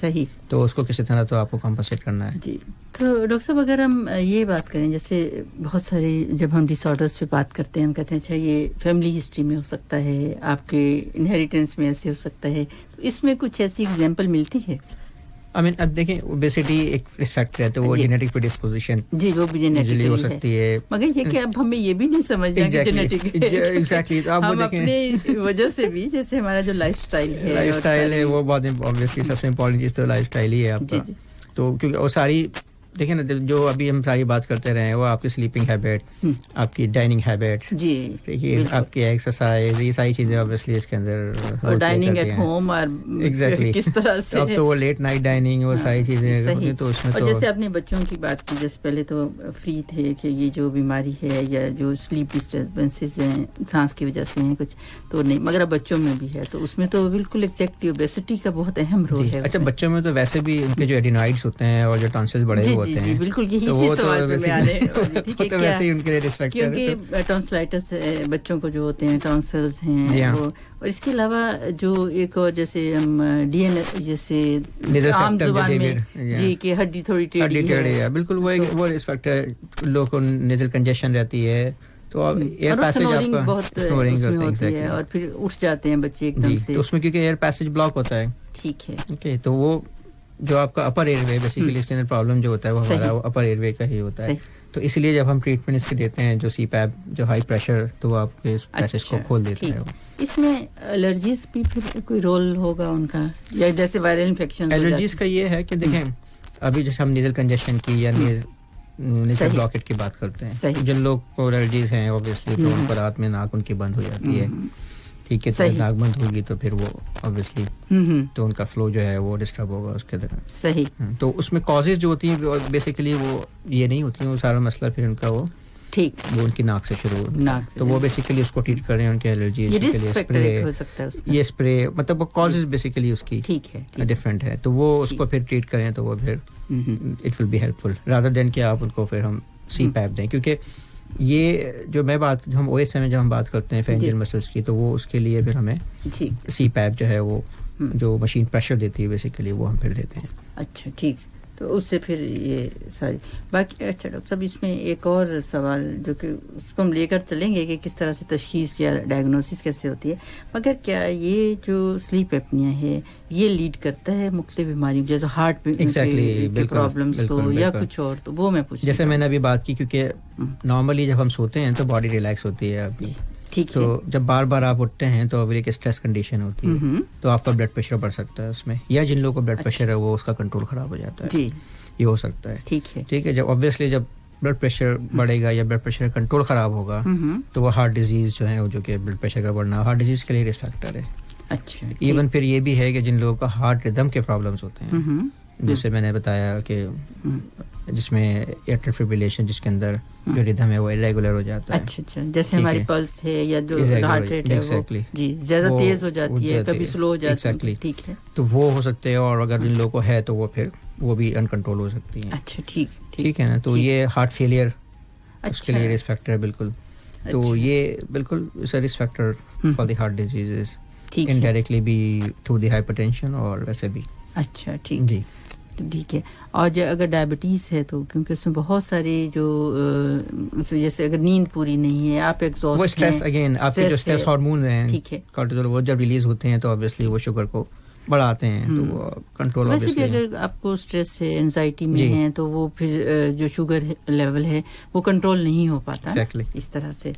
صحیح, تو اس کو کسی طرح تو آپ کو کمپنسیٹ کرنا ہے. جی. تو ڈاکٹر صاحب اگر ہم یہ بات کریں, جیسے بہت سارے جب ہم ڈس آرڈرس پہ بات کرتے ہیں, ہم کہتے ہیں اچھا یہ فیملی ہسٹری میں ہو سکتا ہے, آپ کے انہیریٹنس میں ایسے ہو سکتا ہے, تو اس میں کچھ ایسی ایگزامپل ملتی ہے؟ اب دیکھیں اوبیسٹی ایک رسک فیکٹر ہے, تو وہ جینیٹک پریڈسپوزیشن جی وہ بھی جینیٹکلی ہو سکتی ہے, مگر یہ کہ اب ہمیں یہ بھی نہیں سمجھنا کہ جینیٹک ایگزیکٹلی, ہم اپنے وجہ سے بھی, جیسے ہمارا جو لائف سٹائل ہے وہ بہت اوبویسلی سب سے امپورٹنٹ چیز تو لائف سٹائل ہی ہے آپ کا. تو کیونکہ وہ ساری دیکھیں نا, جو ابھی ہم ساری بات کرتے رہے ہیں, وہ آپ کی سلیپنگ ہیبٹ, آپ کی ڈائننگ ہیبٹ, جی دیکھیے آپ کی ایکسرسائز, یہ ساری چیزیں اوبویسلی اس کے اندر, اور ڈائننگ ایٹ ہوم, اور ایگزیکٹلی کس طرح سے اب تو وہ لیٹ نائٹ ڈائننگ, وہ ساری چیزیں, تو اس میں اور جیسے اپنے بچوں کی بات کی, جیسے پہلے تو فری تھے کہ یہ جو بیماری ہے یا جو سلیپ ڈسٹربنسز ہیں سانس کی وجہ سے ہیں کچھ, تو نہیں, مگر اب بچوں میں بھی ہے, تو اس میں تو بالکل ایگزیکٹلی اوبیسٹی کا بہت اہم رول ہے. اچھا, بچوں میں تو ویسے بھی ان کے جو ایڈینوائڈس ہوتے ہیں اور جو ٹانسلز بڑے ہوتے ہیں, بالکل یہی سوال میں آنے والی تھی کہ ویسے ہی ان کے لیے رسک فیکٹر ہے, کیونکہ ٹانسلائٹس بچوں کو جو ہوتے ہیں, ٹانسلز ہیں, اور اس کے علاوہ جو ایک اور جیسے ہم ڈی این جیسے عام زبان میں جی کہ ہڈی تھوڑی ٹیڑھی ہے, بالکل وہ رسک فیکٹر, لوگوں کو نیزل کنجیشن رہتی ہے, تو ایئر پیسج آپ کا بہت ہوتی ہے, اور پھر اٹھ جاتے ہیں بچے ایک دم سے, تو اس میں کیونکہ ایئر پیسج بلاک ہوتا ہے. ٹھیک ہے, اوکے, تو وہ جو آپ کا اپر ایئر وے بیسیکلی اس کے اندر پرابلم جو ہوتا ہے وہ ہمارا اپر ایئر وے کا ہی ہوتا ہے. تو اس لیے جب ہم ٹریٹمنٹ اس کی دیتے ہیں جو سی پیپ, جو ہائی پریشر, تو وہ آپ کے اس پیسج کو کھول دیتے ہیں. اس میں الرجیز بھی پھر کوئی رول ہوگا ان کا, یا جیسے وائرل انفیکشن؟ الرجیز کا یہ ہے کہ دیکھیں, ابھی جیسے ہم نیزل کنجیشن کی یا نیزل بلاکٹ کی بات کرتے ہیں, جن لوگ کو الرجیز ہیں اوبویسلی تو ان کو رات میں ناک ان کی بند ہو جاتی ہے, ٹھیک ہے, تو ناک بند ہوگی تو پھر وہ اوبویسلی تو ان کا فلو جو ہے وہ ڈسٹرب ہوگا اس کے دوران. صحیح. تو اس میں کازز جو ہوتی ہیں بیسیکلی وہ یہ نہیں ہوتی ہیں, وہ سارا مسئلہ پھر ان کا وہ ٹھیک وہ ان کی ناک سے شروع ہوتا ہے, تو وہ بیسیکلی اس کو ٹریٹ کر رہے ہیں, ان کی الرجی کے لیے یہ اسپرے, مطلب وہ کازز بیسیکلی اس کی ٹھیک ہے ڈفرینٹ ہے, تو وہ اس کو پھر ٹریٹ کریں تو وہ پھر it will be helpful rather than کہ آپ ان کو پھر ہم سی پیپ دیں. کیونکہ یہ جو میں بات, جو ہم او ایس ایم میں جب ہم بات کرتے ہیں فینجل مسلس کی, تو وہ اس کے لیے پھر ہمیں سی پیپ جو ہے وہ جو مشین پریشر دیتی ہے بیسیکلی وہ ہم پھر دیتے ہیں. اچھا ٹھیک, تو اس سے پھر یہ ساری باقی. اچھا ڈاکٹر صاحب, اس میں ایک اور سوال جو کہ اس کو ہم لے کر چلیں گے کہ کس طرح سے تشخیص یا ڈائگنوسس کیسے ہوتی ہے, مگر کیا یہ جو سلیپ ایپنیا ہے یہ لیڈ کرتا ہے مختلف بیماریوں جیسے ہارٹ کی پرابلمس تو یا کچھ اور, تو وہ میں پوچھ, جیسے میں نے ابھی بات کی, کیونکہ نارملی جب ہم سوتے ہیں تو باڈی ریلیکس ہوتی ہے آپ کی, تو جب بار بار آپ اٹھتے ہیں تو ایک اسٹریس کنڈیشن ہوتی ہے, تو آپ کا بلڈ پریشر بڑھ سکتا ہے اس میں, یا جن لوگوں کو بلڈ پریشر ہے وہ اس کا کنٹرول خراب ہو جاتا ہے, یہ ہو سکتا ہے. ٹھیک ہے, جب obviously جب بلڈ پریشر بڑھے گا یا بلڈ پریشر کنٹرول خراب ہوگا تو وہ ہارٹ ڈیزیز جو ہے, جو کہ بلڈ پریشر کا بڑھنا ہارٹ ڈیزیز کے لیے رسک فیکٹر ہے. اچھا, ایون پھر یہ بھی ہے کہ جن لوگوں کا ہارٹ ردم کے پرابلمس ہوتے ہیں, جیسے میں نے بتایا کہ جس میں ایٹریل فبریلیشن, جس کے اندر جو ردم ہے وہ irregular ہو جاتا ہے. اچھا, جیسے ہماری پلس ہے یا جو ہارٹ ریٹ ہے وہ جی زیادہ تیز ہو جاتی ہے, کبھی سلو ہو جاتی ہے. ٹھیک ہے, تو وہ ہو سکتے ہیں, اور اگر جن لوگوں کو ہے تو وہ پھر وہ بھی انکنٹرول ہو سکتی ہیں. اچھا ٹھیک ہے نا, تو یہ ہارٹ فیلئر اس کے لیے رسک فیکٹر ہے بالکل. تو یہ بالکل risk factor for the heart diseases, indirectly بھی تھرو دی ہائپر ٹینشن اور ویسے بھی. اچھا ٹھیک جی, ٹھیک ہے. اور اگر ڈائبٹیز ہے تو کیونکہ اس میں بہت ساری جو جیسے اگر نیند پوری نہیں ہے, آپ ایگزاسٹ, وہ اسٹریس, اگین آپ کے جو اسٹریس ہارمون ہیں, ٹھیک ہے, کارٹیزول, وہ جب ریلیز ہوتے ہیں تو اوبویسلی وہ شوگر کو بڑھاتے ہیں, تو وہ کنٹرول ویسے بھی اگر آپ کو اسٹریس ہے, انزائٹی میں ہے, تو وہ پھر جو شوگر لیول ہے وہ کنٹرول نہیں ہو پاتا اس طرح سے.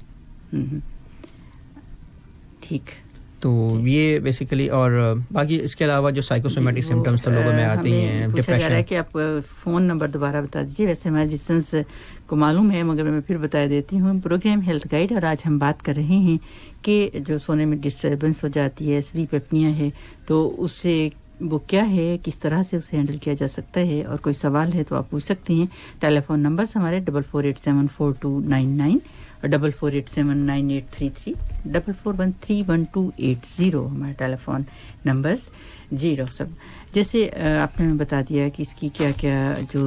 ٹھیک, تو یہ بیسیکلی. اور باقی اس کے علاوہ جو سائیکوسومیٹک سمٹمز تو لوگوں میں آتے ہیں, ڈپریشن ہے کہ آپ فون نمبر دوبارہ بتا دیجیے. ویسے ہمارے لسنس کو معلوم ہے مگر میں پھر بتا دیتی ہوں. پروگرام ہیلتھ گائیڈ, اور آج ہم بات کر رہے ہیں کہ جو سونے میں ڈسٹربنس ہو جاتی ہے, سلیپ ایپنیا ہے, تو اس سے وہ کیا ہے, کس طرح سے اسے ہینڈل کیا جا سکتا ہے, اور کوئی سوال ہے تو آپ پوچھ سکتے ہیں. ٹیلی فون نمبرز ہمارے 44874299 اور 44879833 44131280 ہمارے ٹیلی فون نمبرز. جی ڈاکٹر صاحب, جیسے آپ نے بتا دیا کہ اس کی کیا کیا جو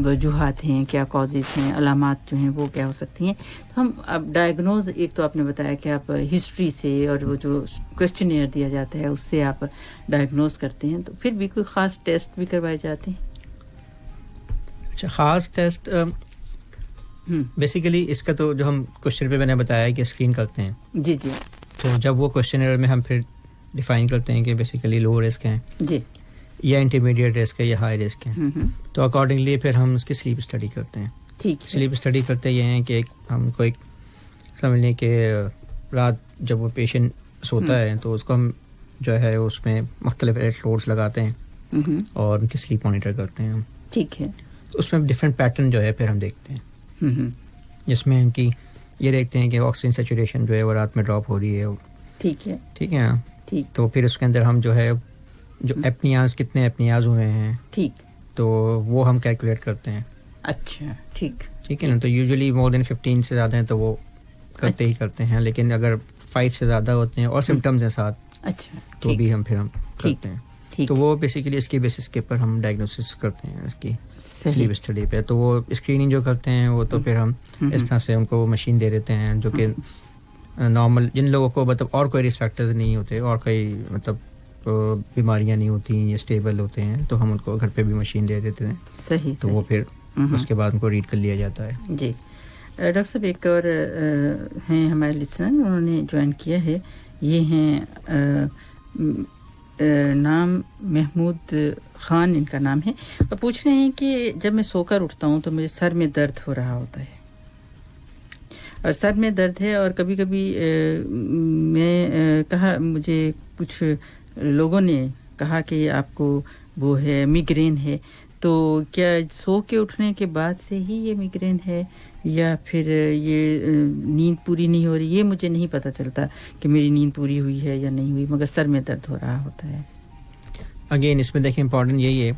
وجوہات ہیں، کیا کازز ہیں، علامات جو ہیں وہ کیا ہو سکتی ہیں. تو ہم اب ڈائگنوز، ایک تو آپ نے بتایا کہ آپ ہسٹری سے اور وہ جو کویسچنیئر دیا جاتا ہے اس سے آپ ڈائگنوز کرتے ہیں، تو پھر بھی کوئی خاص ٹیسٹ بھی کروائے جاتے ہیں؟ اچھا، خاص ٹیسٹ بیسیکلی اس کا تو جو ہم کوشچن پہ میں نے بتایا کہ اسکرین کرتے ہیں. جی جی. تو جب وہ کوشچنر میں ہم پھر ڈیفائن کرتے ہیں کہ بیسیکلی لو رسک ہیں جی، یا انٹرمیڈیٹ رسک ہے یا ہائی رسک ہے، تو اکارڈنگلی پھر ہم اس کی سلیپ اسٹڈی کرتے ہیں. ٹھیک. سلیپ اسٹڈی کرتے یہ ہیں کہ ہم کو ایک سمجھ لیں کہ رات جب وہ پیشنٹ سوتا ہے تو اس کو ہم جو ہے اس میں مختلف الیکٹروڈس لگاتے ہیں اور ان کی سلیپ مانیٹر کرتے ہیں. ٹھیک ہے. تو اس میں ڈفرینٹ پیٹرن جو ہے پھر ہم دیکھتے ہیں، جس میں ان کی یہ دیکھتے ہیں کہ آکسیجن سیچوریشن جو ہے وہ رات میں ڈراپ ہو رہی ہے. ٹھیک ہے، ٹھیک ہے نا. تو پھر اس کے اندر ہم جو ہے جو اپنیاز کتنے اپنیاز ہوئے ہیں، ٹھیک، تو وہ ہم کیلکولیٹ کرتے ہیں. اچھا، ٹھیک، ٹھیک ہے نا. تو یوزلی مور دین 15 سے زیادہ ہیں تو وہ کرتے ہی کرتے ہیں، لیکن اگر 5 سے زیادہ ہوتے ہیں اور سمٹمز ہیں ساتھ، اچھا، تو بھی ہم پھر ہم کرتے ہیں. تو وہ بیسیکلی اس کی بیسس کے اوپر ہم ڈائگنوسس کرتے ہیں اس کی سلیپ اسٹڈی پہ. تو وہ اسکریننگ جو کرتے ہیں وہ تو پھر ہم اس طرح سے ان کو مشین دے دیتے ہیں جو کہ نارمل جن لوگوں کو مطلب اور کوئی رسک فیکٹرز نہیں ہوتے اور کوئی مطلب بیماریاں نہیں ہوتی یا اسٹیبل ہوتے ہیں، تو ہم ان کو گھر پہ بھی مشین دے دیتے ہیں. صحیح. تو وہ پھر اس کے بعد ان کو ریڈ کر لیا جاتا ہے. جی. ڈاکٹر صاحب ایک اور ہیں ہمارے لسنر، انہوں نے جوائن کیا ہے، یہ ہیں نام محمود خان ان کا نام ہے، اور پوچھ رہے ہیں کہ جب میں سو کر اٹھتا ہوں تو مجھے سر میں درد ہو رہا ہوتا ہے، اور سر میں درد ہے، اور کبھی کبھی میں کہا، مجھے کچھ لوگوں نے کہا کہ آپ کو وہ ہے میگرین ہے، تو کیا سو کے اٹھنے کے بعد سے ہی یہ میگرین ہے یا پھر یہ نیند پوری نہیں ہو رہی؟ یہ مجھے نہیں پتہ چلتا کہ میری نیند پوری ہوئی ہے یا نہیں ہوئی، مگر سر میں درد ہو رہا ہوتا ہے. اگین اس میں دیکھیں امپورٹنٹ یہی ہے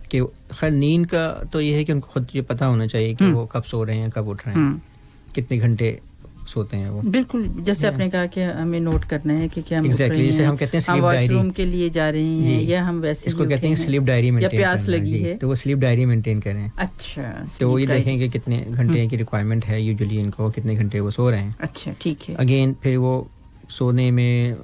کہ خیر نیند کا تو یہ ہے کہ ان کو خود یہ پتہ ہونا چاہیے کہ وہ کب سو رہے ہیں، کب اٹھ رہے ہیں، کتنے گھنٹے سوتے ہیں وہ. بالکل جیسے آپ نے کہا کہ ہمیں نوٹ کرنا ہے کہ کیا ہم ہم کہتے ہیں سلیپ ڈائری، واش روم کے لیے جا رہے ہیں یا ہم ویسے اس کو کہتے ہیں سلیپ ڈائری مینٹین، یا پیاس لگی ہے تو وہ سلیپ ڈائری مینٹین کریں. اچھا. تو وہ یہ دیکھیں کہ کتنے گھنٹے کی ریکوائرمنٹ ہے یوزلی ان کو، کتنے گھنٹے وہ سو رہے ہیں. اچھا، ٹھیک ہے. اگین پھر وہ سونے میں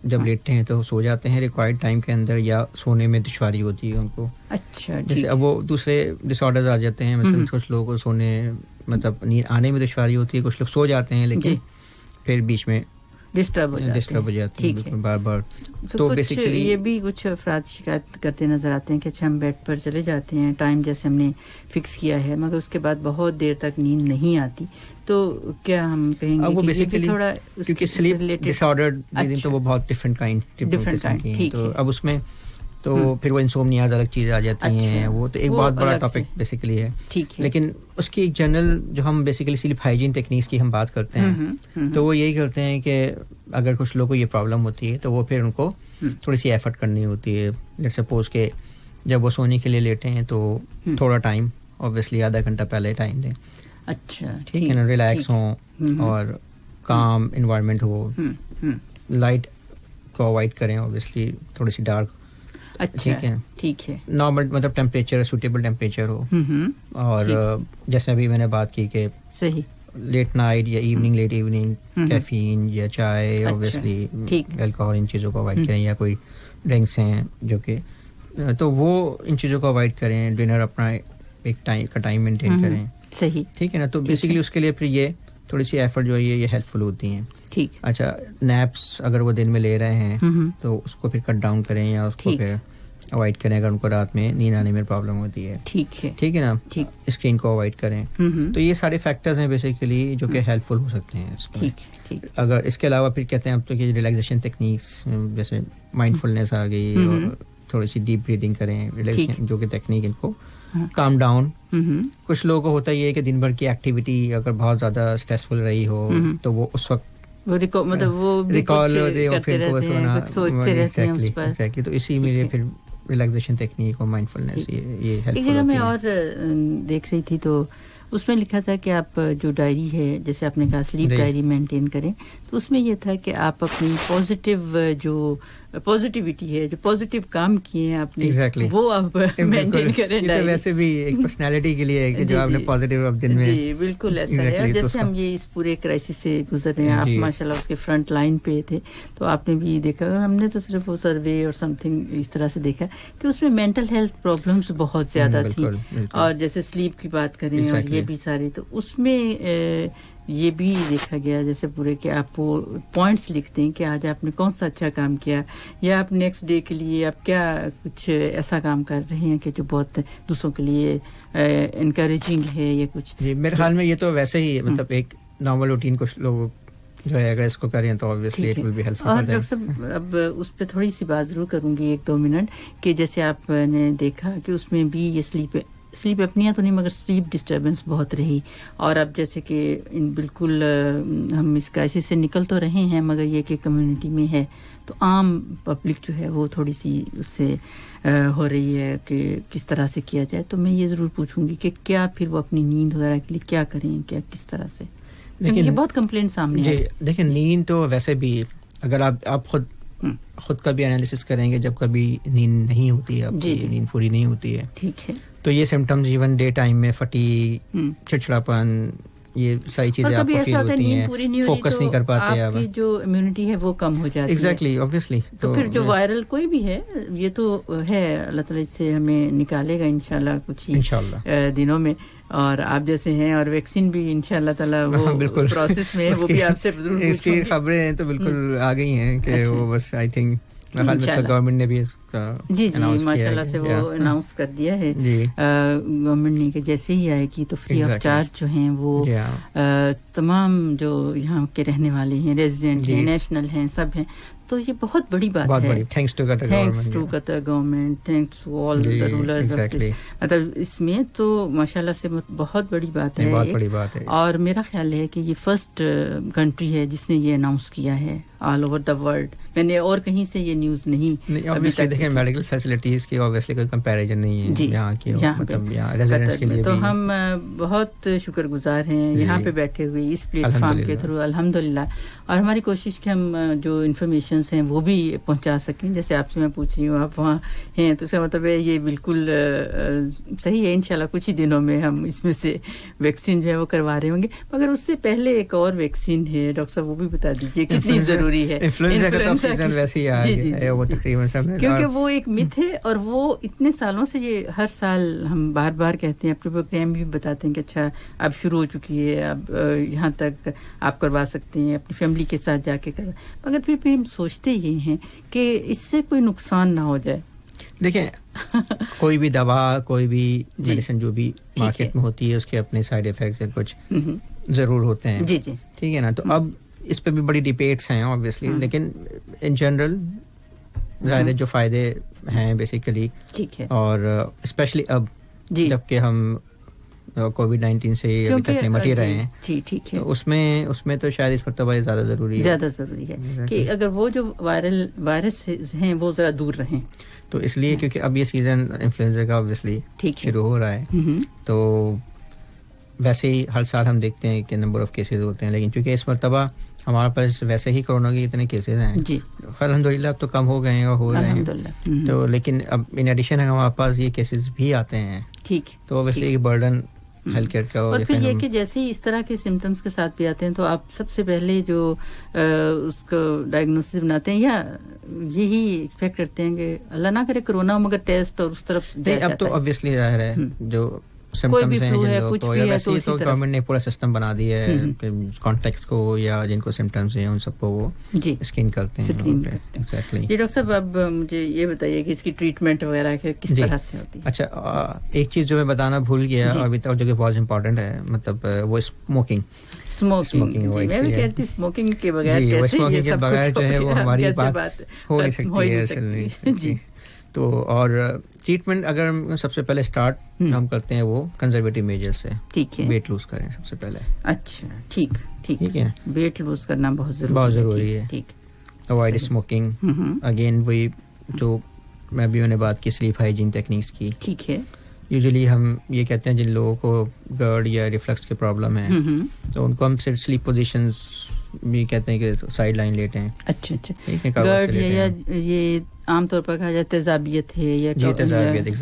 جب لیٹتے ہیں تو سو جاتے ہیں ریکوائرڈ ٹائم کے اندر، یا سونے میں دشواری ہوتی ہے ان کو. اچھا. جیسے اب وہ دوسرے ڈس آرڈرز آ جاتے ہیں، مثلا کچھ لوگوں کو سونے مطلب نیند آنے میں دشواری ہوتی ہے، کچھ لوگ سو جاتے ہیں لیکن پھر بیچ میں ڈسٹرب ہو جاتے ہیں بار بار. تو بیسیکلی یہ بھی کچھ افراد شکایت کرتے نظر آتے ہیں کہ اچھا ہم بیڈ پر چلے جاتے ہیں، ٹائم جیسے ہم نے فکس کیا ہے، مگر اس کے بعد بہت دیر تک نیند نہیں آتی، تو کیا ہم کہیں گے وہ بیسیکلی تھوڑا کیونکہ سلیپ ڈس آرڈر تو وہ بہت ڈفرینٹ کائنڈ کی، تو اب اس میں تو پھر وہ انسومنیاز الگ چیزیں آ جاتی ہیں، وہ تو ایک بہت بڑا ٹاپک بیسیکلی ہے. لیکن اس کی ایک جنرل جو ہم بیسیکلی سلیپ ہائیجین ٹیکنیکس کی ہم بات کرتے ہیں، تو وہ یہی کرتے ہیں کہ اگر کچھ لوگوں کو یہ پرابلم ہوتی ہے تو وہ پھر ان کو تھوڑی سی ایفرٹ کرنی ہوتی ہے. لیٹس سپوز کہ جب وہ سونے کے لیے لیٹے ہیں تو تھوڑا ٹائم اوبویسلی آدھا گھنٹہ پہلے ٹائم دیں. اچھا، ٹھیک ہے نا. ریلیکس ہوں اور کام انوائرمنٹ ہو، لائٹ کو اوائڈ کریں اوبویسلی، تھوڑی سی ڈارک. ٹھیک ہے، ٹھیک ہے. نارمل مطلب ٹیمپریچر سوٹیبل ٹیمپریچر ہو، اور جیسے ابھی میں نے بات کی کہ صحیح لیٹ نائٹ یا ایوننگ، لیٹ ایوننگ کیفین یا چائے اوبویسلی الکوہول ان چیزوں کو اوائڈ کریں، یا کوئی ڈرنکس ہیں جو کہ تو وہ ان چیزوں کو اوائڈ کریں. ڈنر اپنا ایک ٹائم کا ٹائم مینٹین کریں. صحیح، ٹھیک ہے نا. تو بیسیکلی اس کے لیے پھر یہ تھوڑی سی ایفرٹ جو ہے یہ ہیلپ فل ہوتی ہیں. ٹھیک. اچھا، نیپس اگر وہ دن میں لے رہے ہیں تو اس کو پھر کٹ ڈاؤن کریں یا اس کو پھر اوائڈ کریں اگر ان کو رات میں نیند آنے میں پرابلم ہوتی ہے. ٹھیک ہے، ٹھیک ہے نا. اسکرین کو اوائڈ کریں. تو یہ سارے فیکٹرز ہیں بیسیکلی جو کہ ہیلپ فل ہو سکتے ہیں اس میں. اگر اس کے علاوہ پھر کہتے ہیں اب تو کہ ریلیکسیشن ٹیکنیکس جیسے مائنڈ فلنس آ گئی، اور تھوڑی سی ڈیپ بریدنگ کریں، ریلیکسیشن جو کہ ٹیکنیک ان کو کام ڈاؤن. کچھ لوگوں کو ہوتا یہ ہے کہ دن بھر کی ایکٹیویٹی اگر بہت زیادہ اسٹریسفل رہی ہو تو وہ اس وقت مطلب وہ ریکال سوچتے رہتے ہیں اس پر. تو اسی میں پھر ریلیکسیشن ٹیکنیک اور مائنڈ فلنس یہ ہیلپ. ایک جگہ میں اور دیکھ رہی تھی تو اس میں لکھا تھا کہ آپ جو ڈائری ہے جیسے آپ نے کہا سلیپ ڈائری مینٹین کریں، تو اس میں یہ تھا کہ آپ اپنی پازیٹیو جو پازیٹیوٹی ہے, جو پازیٹیو کام کیے ہیں آپ نے, وہ آپ مینٹین کریں. یہ تو ویسے بھی ایک پرسنالٹی کے لیے ہے کہ جو آپ نے پازیٹیو اب دن میں. جی بالکل ایسا ہے. جیسے ہم یہ اس پورے کرائسس سے گزر رہے ہیں, آپ ماشاءاللہ اس کے فرنٹ لائن پہ تھے, تو آپ نے بھی دیکھا, ہم نے تو صرف وہ سروے اور سم تھنگ اس طرح سے دیکھا کہ اس میں مینٹل ہیلتھ پرابلمس بہت زیادہ تھی, اور جیسے سلیپ کی بات کریں اور یہ بھی ساری, تو اس میں یہ بھی دیکھا گیا جیسے پورے کہ آپ وہ پوائنٹس لکھتے ہیں کہ آج آپ نے کون سا اچھا کام کیا, یا آپ نیکسٹ ڈے کے لیے آپ کیا کچھ ایسا کام کر رہے ہیں کہ جو بہت دوسروں کے لیے انکریجنگ ہے یا کچھ. جی میرے خیال میں یہ تو ویسے ہی مطلب ایک نارمل روٹین کچھ لوگ جو ہے اگر اس کو کریں تو obviously it will be helpful. اور ڈاکٹر صاحب اب اس پہ تھوڑی سی بات ضرور کروں گی 1-2 منٹ, کہ جیسے آپ نے دیکھا کہ اس میں بھی یہ سلیپ اپنیاں تو نہیں مگر سلیپ ڈسٹربنس بہت رہی, اور اب جیسے کہ بالکل ہم اس کرائسس سے نکل تو رہے ہیں مگر یہ کہ کمیونٹی میں ہے تو عام پبلک جو ہے وہ تھوڑی سی اس سے ہو رہی ہے کہ کس طرح سے کیا جائے. تو میں یہ ضرور پوچھوں گی کہ کیا پھر وہ اپنی نیند وغیرہ کے لیے کیا کریں, کیا کس طرح سے, لیکن یہ بہت کمپلینٹ سامنے ہے. دیکھیں نیند تو ویسے بھی اگر آپ خود کا بھی انالیسس کریں گے, جب کبھی نیند نہیں ہوتی ہے, آپ کی نیند پوری نہیں ہوتی ہے, ٹھیک ہے, تو یہ سمٹمز ایون ڈے ٹائم میں فٹیگ, چڑچڑاپن, یہ ساری چیزیں آپ کو فیل ہوتی ہیں, فوکس نہیں کر پاتے, آپ کی جو امیونٹی ہے وہ کم ہو جاتی ہے. Exactly obviously. تو پھر جو وائرل کوئی بھی ہے یہ تو ہے, اللہ تعالیٰ اس سے ہمیں نکالے گا انشاءاللہ کچھ ہی دنوں میں, اور آپ جیسے ہیں, اور ویکسین بھی انشاءاللہ تعالیٰ وہ پروسیس میں ہے, وہ بھی آپ سے ضرور پوچھوں گی. اس کی خبریں تو بالکل آ گئی ہیں کہ وہ بس آئی تھنک گورنمنٹ نے بھی اس کا جی ماشاءاللہ سے وہ اناؤنس کر دیا ہے گورنمنٹ نے کہ جیسے ہی آئے گی تو فری آف چارج جو ہیں وہ تمام جو یہاں کے رہنے والے ہیں, ریزیڈنٹ ہیں, نیشنل ہیں, سب ہیں, تو یہ بہت بڑی بات ہے. Thanks to Qatar government, thanks to all the rulers of this, مطلب اس میں تو ماشاءاللہ سے بہت بڑی بات ہے. اور میرا خیال ہے کہ یہ فرسٹ کنٹری ہے جس نے یہ اناؤنس کیا ہے آل اوور دا ورلڈ. میں نے اور کہیں سے یہ نیوز نہیں ابھی تک دیکھیں. میڈیکل فیسلٹیز کی obviously کوئی کمپیریزن نہیں ہے یہاں کی, مطلب یہاں ریزیڈنٹس کے لیے. تو ہم بہت شکر گزار ہیں یہاں پہ بیٹھے ہوئے اس پلیٹ فارم کے تھرو الحمدللہ, اور ہماری کوشش کہ ہم جو انفارمیشنز ہیں وہ بھی پہنچا سکیں. جیسے آپ سے میں پوچھ رہی ہوں, آپ وہاں ہیں, تو اس کا مطلب ہے یہ بالکل صحیح ہے. انشاءاللہ کچھ ہی دنوں میں ہم اس میں سے ویکسین جو ہے وہ کروا رہے ہوں گے, مگر اس سے پہلے ایک اور ویکسین ہے ڈاکٹر صاحب, وہ بھی بتا دیجیے کتنی ضروری ہے. کیونکہ وہ ایک مت ہے, اور وہ اتنے سالوں سے یہ ہر سال ہم بار بار کہتے ہیں, اپنے پروگرام بھی بتاتے ہیں کہ اچھا اب شروع ہو چکی ہے, اب یہاں تک آپ کروا سکتے ہیں اپنی فیملی کے ساتھ جا کے کروا, مگر پھر ہم سوچتے یہ ہیں کہ اس سے کوئی نقصان نہ ہو جائے. دیکھیں کوئی بھی دوا, کوئی بھی میڈیسن جو بھی مارکیٹ میں ہوتی ہے اس کے اپنے سائیڈ ایفیکٹس کچھ ضرور ہوتے ہیں. جی ٹھیک ہے نا. تو اب اس پہ بھی بڑی ڈیبیٹس ہیں obviously, لیکن ان جنرل ظاہر جو فائدے ہیں بیسیکلی, اور اسپیشلی اب جب کہ ہم کووڈ-19 سے ابھی تک نمٹ ہی رہے ہیں, ٹھیک ہے, تو اس میں تو شاید اس مرتبہ زیادہ ضروری ہے کہ اگر وہ جو وائرس ہیں وہ ذرا دور رہیں. تو اس لیے کیونکہ اب یہ سیزن انفلوئنزا کا obviously شروع ہو رہا ہے, تو ویسے ہی ہر سال ہم دیکھتے ہیں کہ نمبر آف کیسز ہوتے ہیں, لیکن چونکہ اس مرتبہ ہمارے پاس ویسے ہی کورونا کے اتنے کیسز ہیں, الحمدللہ اب تو کم ہو گئے ہیں اور ہو رہے ہیں, تو لیکن اب ان ایڈیشن ہمارے پاس یہ کیسز بھی آتے ہیں, تو اوبیسلی برڈن ہیلتھ کیئر کا. اور پھر یہ کہ جیسے ہی اس طرح کے سمٹمز کے ساتھ بھی آتے ہیں تو آپ سب سے پہلے جو اس کو ڈائگنوسس بناتے ہیں یا یہی ایکسپیکٹ کرتے ہیں کہ اللہ نہ کرے کرونا ہو, مگر ٹیسٹ اور اس طرف اب تو obviously ظاہر ہے جو سمپٹمز ہیں جن لوگوں کو, یا ویسے تو گورنمنٹ نے پورا سسٹم بنا دیا ہے کانٹیکٹس کو, یا جن کو سمپٹمز ہیں ان سب کو وہ اسکین کرتے ہیں. ایگزیکٹلی. یہ ڈاکٹر صاحب اب مجھے یہ بتائیے کہ اس کی ٹریٹمنٹ وغیرہ کس طرح سے ہوتی ہے. اچھا, ایک چیز جو میں بتانا بھول گیا ابھی تک جو کہ بہت امپورٹنٹ ہے, مطلب وہ اسموکنگ. میں بھی کہتی اسموکنگ کے بغیر جو ہے وہ ہماری بات ہو نہیں سکتی ہے. جی. تو اور ٹریٹمنٹ اگر سب سے پہلے اسٹارٹ ہم کرتے ہیں وہ کنزرویٹو میجر سے, ویٹ لوز کریں سب سے پہلے. اچھا ٹھیک ہے, ویٹ لوز کرنا بہت ضروری ہے. ٹھیک. Avoid smoking. اگین وہی جو میں نے بات کی سلیپ ہائیجین ٹیکنیکس کی. ٹھیک ہے. یوزلی ہم یہ کہتے ہیں جن لوگوں کو گرڈ یا ریفلکس کی پرابلم ہے تو ان کو ہم صرف سلیپ پوزیشنز بھی کہتے ہیں کہ سائڈ لائن لیٹیں. اچھا اچھا. گرڈ یا یہ عام طور پر کہا جاتا ہے تیزابیت ہے یا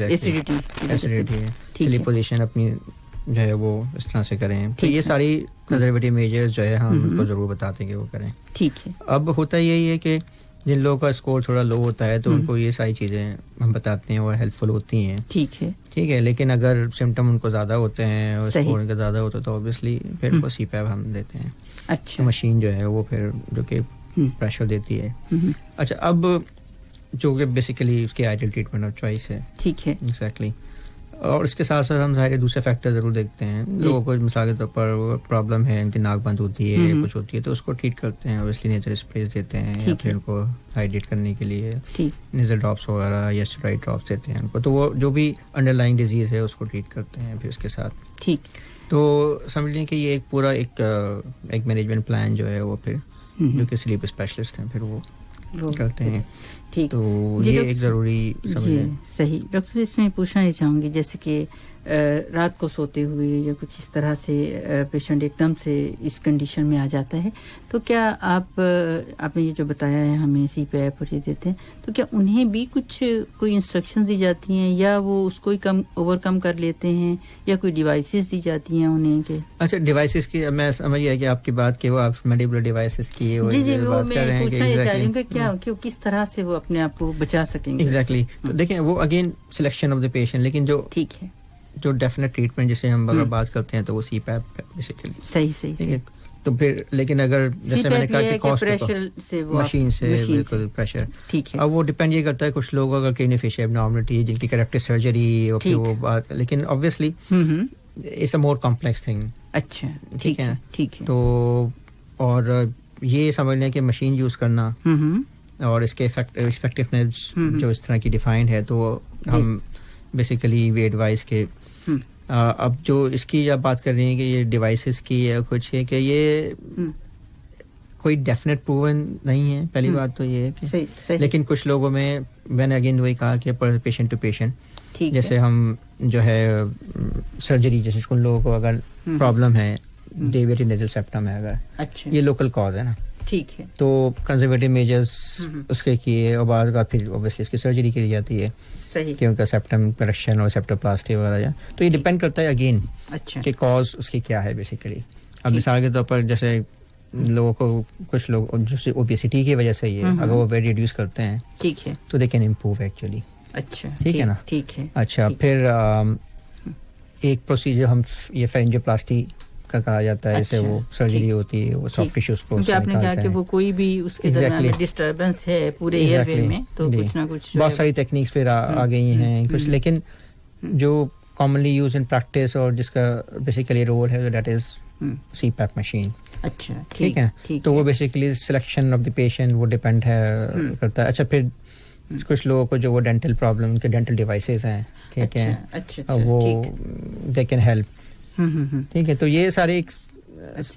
ایسیڈیٹی ہے. سلیپ پوزیشن اپنی جو ہے وہ اس طرح سے کریں. تو یہ ساری کنزرویٹو میجرز جو ہے ہم ان کو ضرور بتاتے ہیں کہ وہ کریں. ٹھیک ہے. اب ہوتا یہی ہے کہ جن لوگوں کا اسکور تھوڑا لو ہوتا ہے تو ان کو یہ ساری چیزیں ہم بتاتے ہیں اور ہیلپ فل ہوتی ہیں. ٹھیک ہے. لیکن اگر سمٹم ان کو زیادہ ہوتے ہیں اور اسکور ان کا زیادہ ہوتا ہے تو اوبیسلی پھر ان کو سی پیپ ہم دیتے ہیں. اچھا. مشین جو ہے وہ پھر جو کہ پریشر دیتی ہے. اچھا اب جو کہ بیسیکلی اس کی آئیڈیل ٹریٹمنٹ آف چوائس ہے. ٹھیک ہے. ایگزیکٹلی. اور اس کے ساتھ ساتھ ہم ظاہر دوسرے فیکٹر ضرور دیکھتے ہیں. لوگوں کو مثال کے طور پر پرابلم ہے, ان کی ناک بند ہوتی ہے, کچھ ہوتی ہے تو اس کو ٹریٹ کرتے ہیں. اوبیسلی نیزل اسپریز دیتے ہیں یا پھر ان کو ہائیڈریٹ کرنے کے لیے نیزل ڈراپس وغیرہ یا اسٹیرائڈ ڈراپس دیتے ہیں ان کو. تو وہ جو بھی انڈر لائن ڈیزیز ہے اس کو ٹریٹ کرتے ہیں پھر اس کے ساتھ. ٹھیک. تو سمجھ لیں کہ یہ ایک پورا ایک مینجمنٹ پلان جو ہے وہ پھر جو کہ سلیپ اسپیشلسٹ ہیں پھر وہ کرتے ہیں. ٹھیک. تو یہ ایک ضروری صحیح. ڈاکٹر اس میں پوچھنا یہ چاہوں گی جیسے کہ رات کو سوتے ہوئے یا کچھ اس طرح سے پیشنٹ ایک دم سے اس کنڈیشن میں آ جاتا ہے تو کیا آپ نے یہ جو بتایا ہے ہمیں سی پیپ اور یہ دیتے ہیں تو کیا انہیں بھی کچھ کوئی انسٹرکشن دی جاتی ہیں یا وہ اس کو ہی اوور کم کر لیتے ہیں یا کوئی ڈیوائسز دی جاتی ہیں انہیں کہ؟ اچھا ڈیوائسز کی میں سمجھ گیا کہ آپ کی بات کہ وہ آپ میڈیبل ڈیوائسز کی جی وہ میں پوچھنا یہ چاہ رہی ہوں کہ کیا کس طرح سے وہ اپنے آپ کو بچا سکیں گے. ایگزیکٹلی. تو دیکھیں وہ again selection of the patient. لیکن جو ٹھیک ہے جو ڈیفینیٹ ٹریٹمنٹ جسے ہم اگر بات کرتے ہیں تو وہ سی پیپ بیسیکلی. صحیح. تو پھر لیکن اگر جیسے میں نے کہا کہ پریشر سے مشین سے بالکل پریشر. ٹھیک ہے. اب وہ ڈیپینڈ یہ کرتا ہے کچھ لوگ اگر کلینی فیشل ایبنارملٹی جن کی کریکٹر سرجری اور پھر وہ بات لیکن obviously it's a more complex thing. اچھا ٹھیک ہے. ٹھیک ہے. تو اور یہ سمجھ لیں کہ مشین یوز کرنا اور اس کے افیکٹونیس جو اس طرح کی ڈیفائنڈ ہے تو ہم بیسیکلی وی ایڈوائز کے اب جو اس کی آپ بات کر رہی ہیں کہ یہ ڈیوائسز کی یا کچھ ہے کہ یہ کوئی ڈیفینیٹ پروون نہیں ہے. پہلی بات تو یہ ہے کہ لیکن کچھ لوگوں میں میں نے اگین وہی کہا کہ پیشنٹ ٹو پیشنٹ جیسے ہم جو ہے سرجری جیسے ان لوگوں کو اگر پرابلم ہے ڈیویٹڈ نیزل سیپٹم ہے اگر یہ لوکل کاز ہے نا ٹھیک ہے تو کنزرویٹو میجرز اس کے کیے اور بعد کا پھر اوبیسلی اس کی سرجری کی جاتی ہے کہ ان کا سیپٹم کریکشن اور سیپٹوپلاسٹی وغیرہ. تو یہ ڈیپینڈ کرتا ہے اگین کہ کاز اس کی کیا ہے بیسیکلی. اب مثال کے طور پر جیسے لوگوں کو کچھ لوگ جیسے اوبیسٹی کی وجہ سے یہ اگر وہ ویٹ ریڈیوس کرتے ہیں ٹھیک ہے تو دے کین امپروو ایکچولی. اچھا ٹھیک ہے نا. ٹھیک ہے. اچھا پھر ایک پروسیجر ہم یہ فیرنجوپلاسٹی کا کہا جاتا ہے جیسے وہ سرجری ہوتی ہے وہ سافٹ ٹشوز کو آپ نے کہا کہ وہ کوئی بھی اس کے درمیان ڈسٹربنس ہے پورے ایئر وے میں تو کچھ نہ کچھ بہت ساری ٹیکنیکس پھر آ گئی ہیں کچھ. لیکن جو کامنلی یوز ان پریکٹس اور جس کا بیسیکلی رول ہے دیٹ از سی پیپ مشین. اچھا ٹھیک ہے. تو وہ basically selection of the patient وہ ڈیپینڈ ہے کرتا ہے. اچھا پھر کچھ لوگوں کو جو وہ ڈینٹل پرابلم ان کے ڈینٹل ڈیوائسز ہیں ٹھیک ہے وہ دے کین ہیلپ. ٹھیک ہے. تو یہ سارے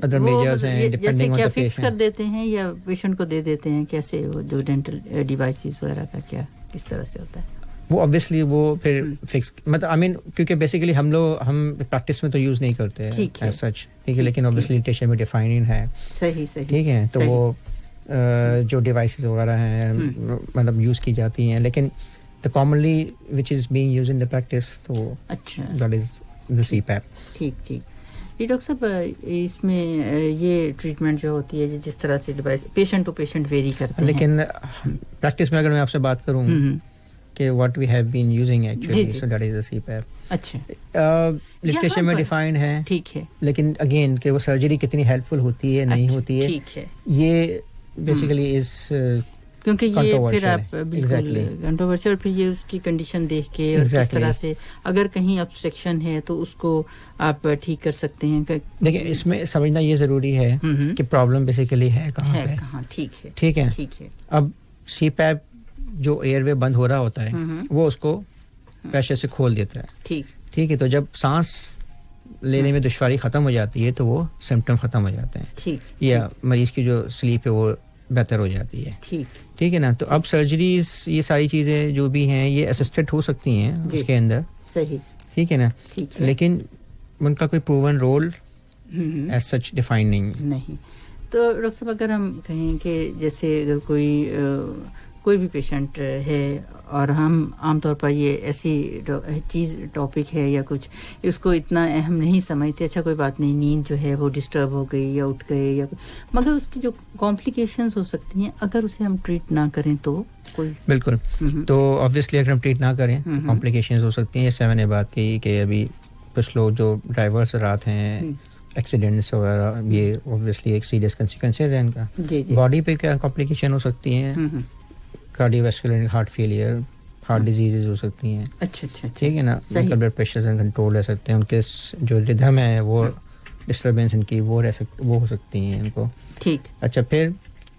ادر میجرز ہیں depending on the patient. Fix کر دیتے ہیں یا پیشنٹ کو دے دیتے ہیں کیسے وہ جو ڈینٹل ڈیوائسز وغیرہ کا کیا کس طرح سے ہوتا ہے وہ obviously وہ پھر فکس مطلب آئی مین کیونکہ بیسیکلی ہم پریکٹس میں تو یوز نہیں کرتے ایز سچ ٹھیک ہے. لیکن obviously لٹریچر میں ڈیفائنڈ ہے. صحیح ٹھیک ہے. تو وہ جو ڈیوائسز وغیرہ ہیں مطلب یوز کی جاتی ہیں لیکن the commonly which is being used in the practice تو اچھا that is the CPAP. ٹھیک ٹھیک. جی ڈاکٹر صاحب اس میں یہ ٹریٹمنٹ جو ہوتی ہے جس طرح سے device patient to patient vary کرتے ہیں لیکن پریکٹس میں اگر میں آپ سے بات کروں کہ what we have been using actually so that is the CPAP. اچھا لٹریچر میں ڈیفائنڈ ہے ٹھیک ہے. لیکن اگین کہ وہ سرجری کتنی ہیلپ فل ہوتی ہے نہیں ہوتی ہے ٹھیک ہے یہ بیسیکلی از کیونکہ یہ پھر آپ بالکل کنٹروورشل پھر یہ اس کی کنڈیشن دیکھ کے اور کس طرح سے اگر کہیں ابسٹرکشن ہے تو اس کو آپ ٹھیک کر سکتے ہیں. دیکھیں اس میں سمجھنا یہ ضروری ہے کہ پرابلم بیسیکلی ہے کہاں پہ. ٹھیک ہے. ٹھیک ہے. ٹھیک ہے. اب سی پیپ جو ایئر وے بند ہو رہا ہوتا ہے وہ اس کو پریشر سے کھول دیتا ہے. ٹھیک ہے. تو جب سانس لینے میں دشواری ختم ہو جاتی ہے تو وہ سمپٹم ختم ہو جاتے ہیں یا مریض کی جو سلیپ ہے وہ بہتر ہو جاتی ہے. ٹھیک ہے نا. تو اب سرجریز یہ ساری چیزیں جو بھی ہیں یہ اسسٹڈ ہو سکتی ہیں اس کے اندر. ٹھیک ہے نا. ٹھیک لیکن ان کا کوئی proven role as such define نہیں. تو ڈاکٹر صاحب اگر ہم کہیں کہ جیسے اگر کوئی بھی پیشنٹ ہے اور ہم عام طور پر یہ ایسی چیز ٹاپک ہے یا کچھ اس کو اتنا اہم نہیں سمجھتے، اچھا کوئی بات نہیں، نیند جو ہے وہ ڈسٹرب ہو گئی یا اٹھ گئے یا مگر اس کی جو کمپلیکیشنز ہو سکتی ہیں اگر اسے ہم ٹریٹ نہ کریں تو کوئی بالکل تو آبویسلی اگر ہم ٹریٹ نہ کریں کمپلیکیشنز ہو سکتی ہیں. جیسے میں نے بات کی کہ ابھی کچھ لوگ جو ڈرائیورس رات ہیں ایکسیڈنٹس وغیرہ، یہ اوبویسلی ایک سیریس کنسیکوینسز ہے ان کا. باڈی پہ کیا کمپلیکیشن ہو سکتی ہیں؟ Cardio vascular heart failure, heart diseases ہو سکتی ہیں. اچھا ٹھیک ہے نا. ان کا بلڈ پریشر کنٹرول رہ سکتے ہیں، ان کے جو ردھم ہے وہ ڈسٹربینس ان کی وہ ہو سکتی ہیں ان کو. ٹھیک. اچھا پھر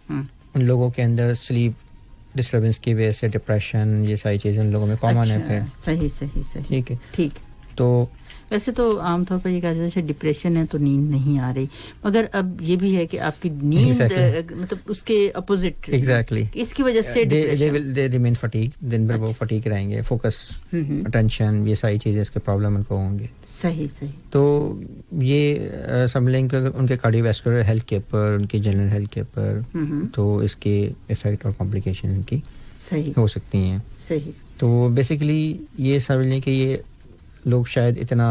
ان لوگوں کے اندر سلیپ ڈسٹربینس کی وجہ سے ڈپریشن، یہ ساری چیزیں ان لوگوں میں کامن ہے. پھر صحیح ٹھیک ہے. ٹھیک. تو ویسے تو عام طور پر یہ کہا جیسے ڈپریشن ہے تو نیند نہیں آ رہی، مگر اب یہ بھی ہے کہ آپ کی نیند مطلب اس کے اپوزٹ ایگزیکٹلی اس کی وجہ سے دے ریمین فٹیگ، دن بھر وہ فٹیگ رہیں گے، فوکس، اٹینشن، یہ ساری چیزیں اس کے پرابلم ان کو ہوں گے. صحیح. تو یہ سمجھ لیں کہ ان کے کارڈیو ویسکولر ہیلتھ کے اوپر، ان کی جنرل ہیلتھ کے اوپر تو اس کے افیکٹ اور کمپلیکیشن ان کی ہو سکتی ہیں. صحیح. تو بیسیکلی یہ سمجھ لیں کہ یہ لوگ شاید اتنا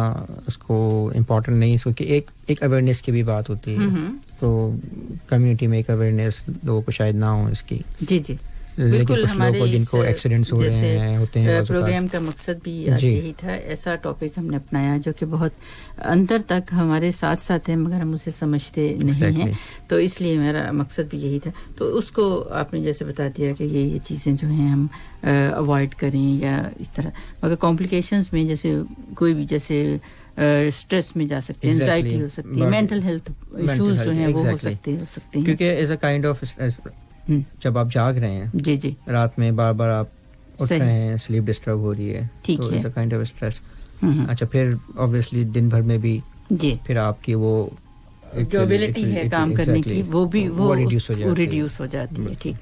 اس کو امپورٹنٹ نہیں، اس کو کہ ایک اویئرنیس کی بھی بات ہوتی ہے. تو کمیونٹی میں ایک اویئرنیس لوگوں کو شاید نہ ہو اس کی. جی بالکل. ہمارے جن کو ایکسیڈنٹس ہو رہے ہیں ہوتے ہیں، پروگرام کا مقصد بھی یہی تھا. ایسا ٹاپک ہم نے اپنایا جو کہ بہت اندر تک ہمارے ساتھ ساتھ ہیں مگر ہم اسے سمجھتے نہیں ہیں، تو اس لیے میرا مقصد بھی یہی تھا. تو اس کو آپ نے جیسے بتا دیا کہ یہ چیزیں جو ہیں ہم اوائڈ کریں یا اس طرح. مگر کمپلیکیشنز میں جیسے کوئی بھی جیسے اسٹریس میں جا سکتے ہیں، انزائٹی ہو سکتی ہے، مینٹل ہیلتھ ایشوز جو ہیں وہ ہو سکتے ہیں، کیونکہ ایز اے کائنڈ آف جب آپ جاگ رہے ہیں جی رات میں بار بار آپ اٹھ رہے ہیں، سلیپ ڈسٹرب ہو رہی ہے، تو it's a kind of stress. اچھا پھر obviously دن بھر میں بھی پھر آپ کی وہ جو ایبلٹی ہے کام کرنے کی وہ بھی ریڈیوس ہو جاتی ہے. ٹھیک.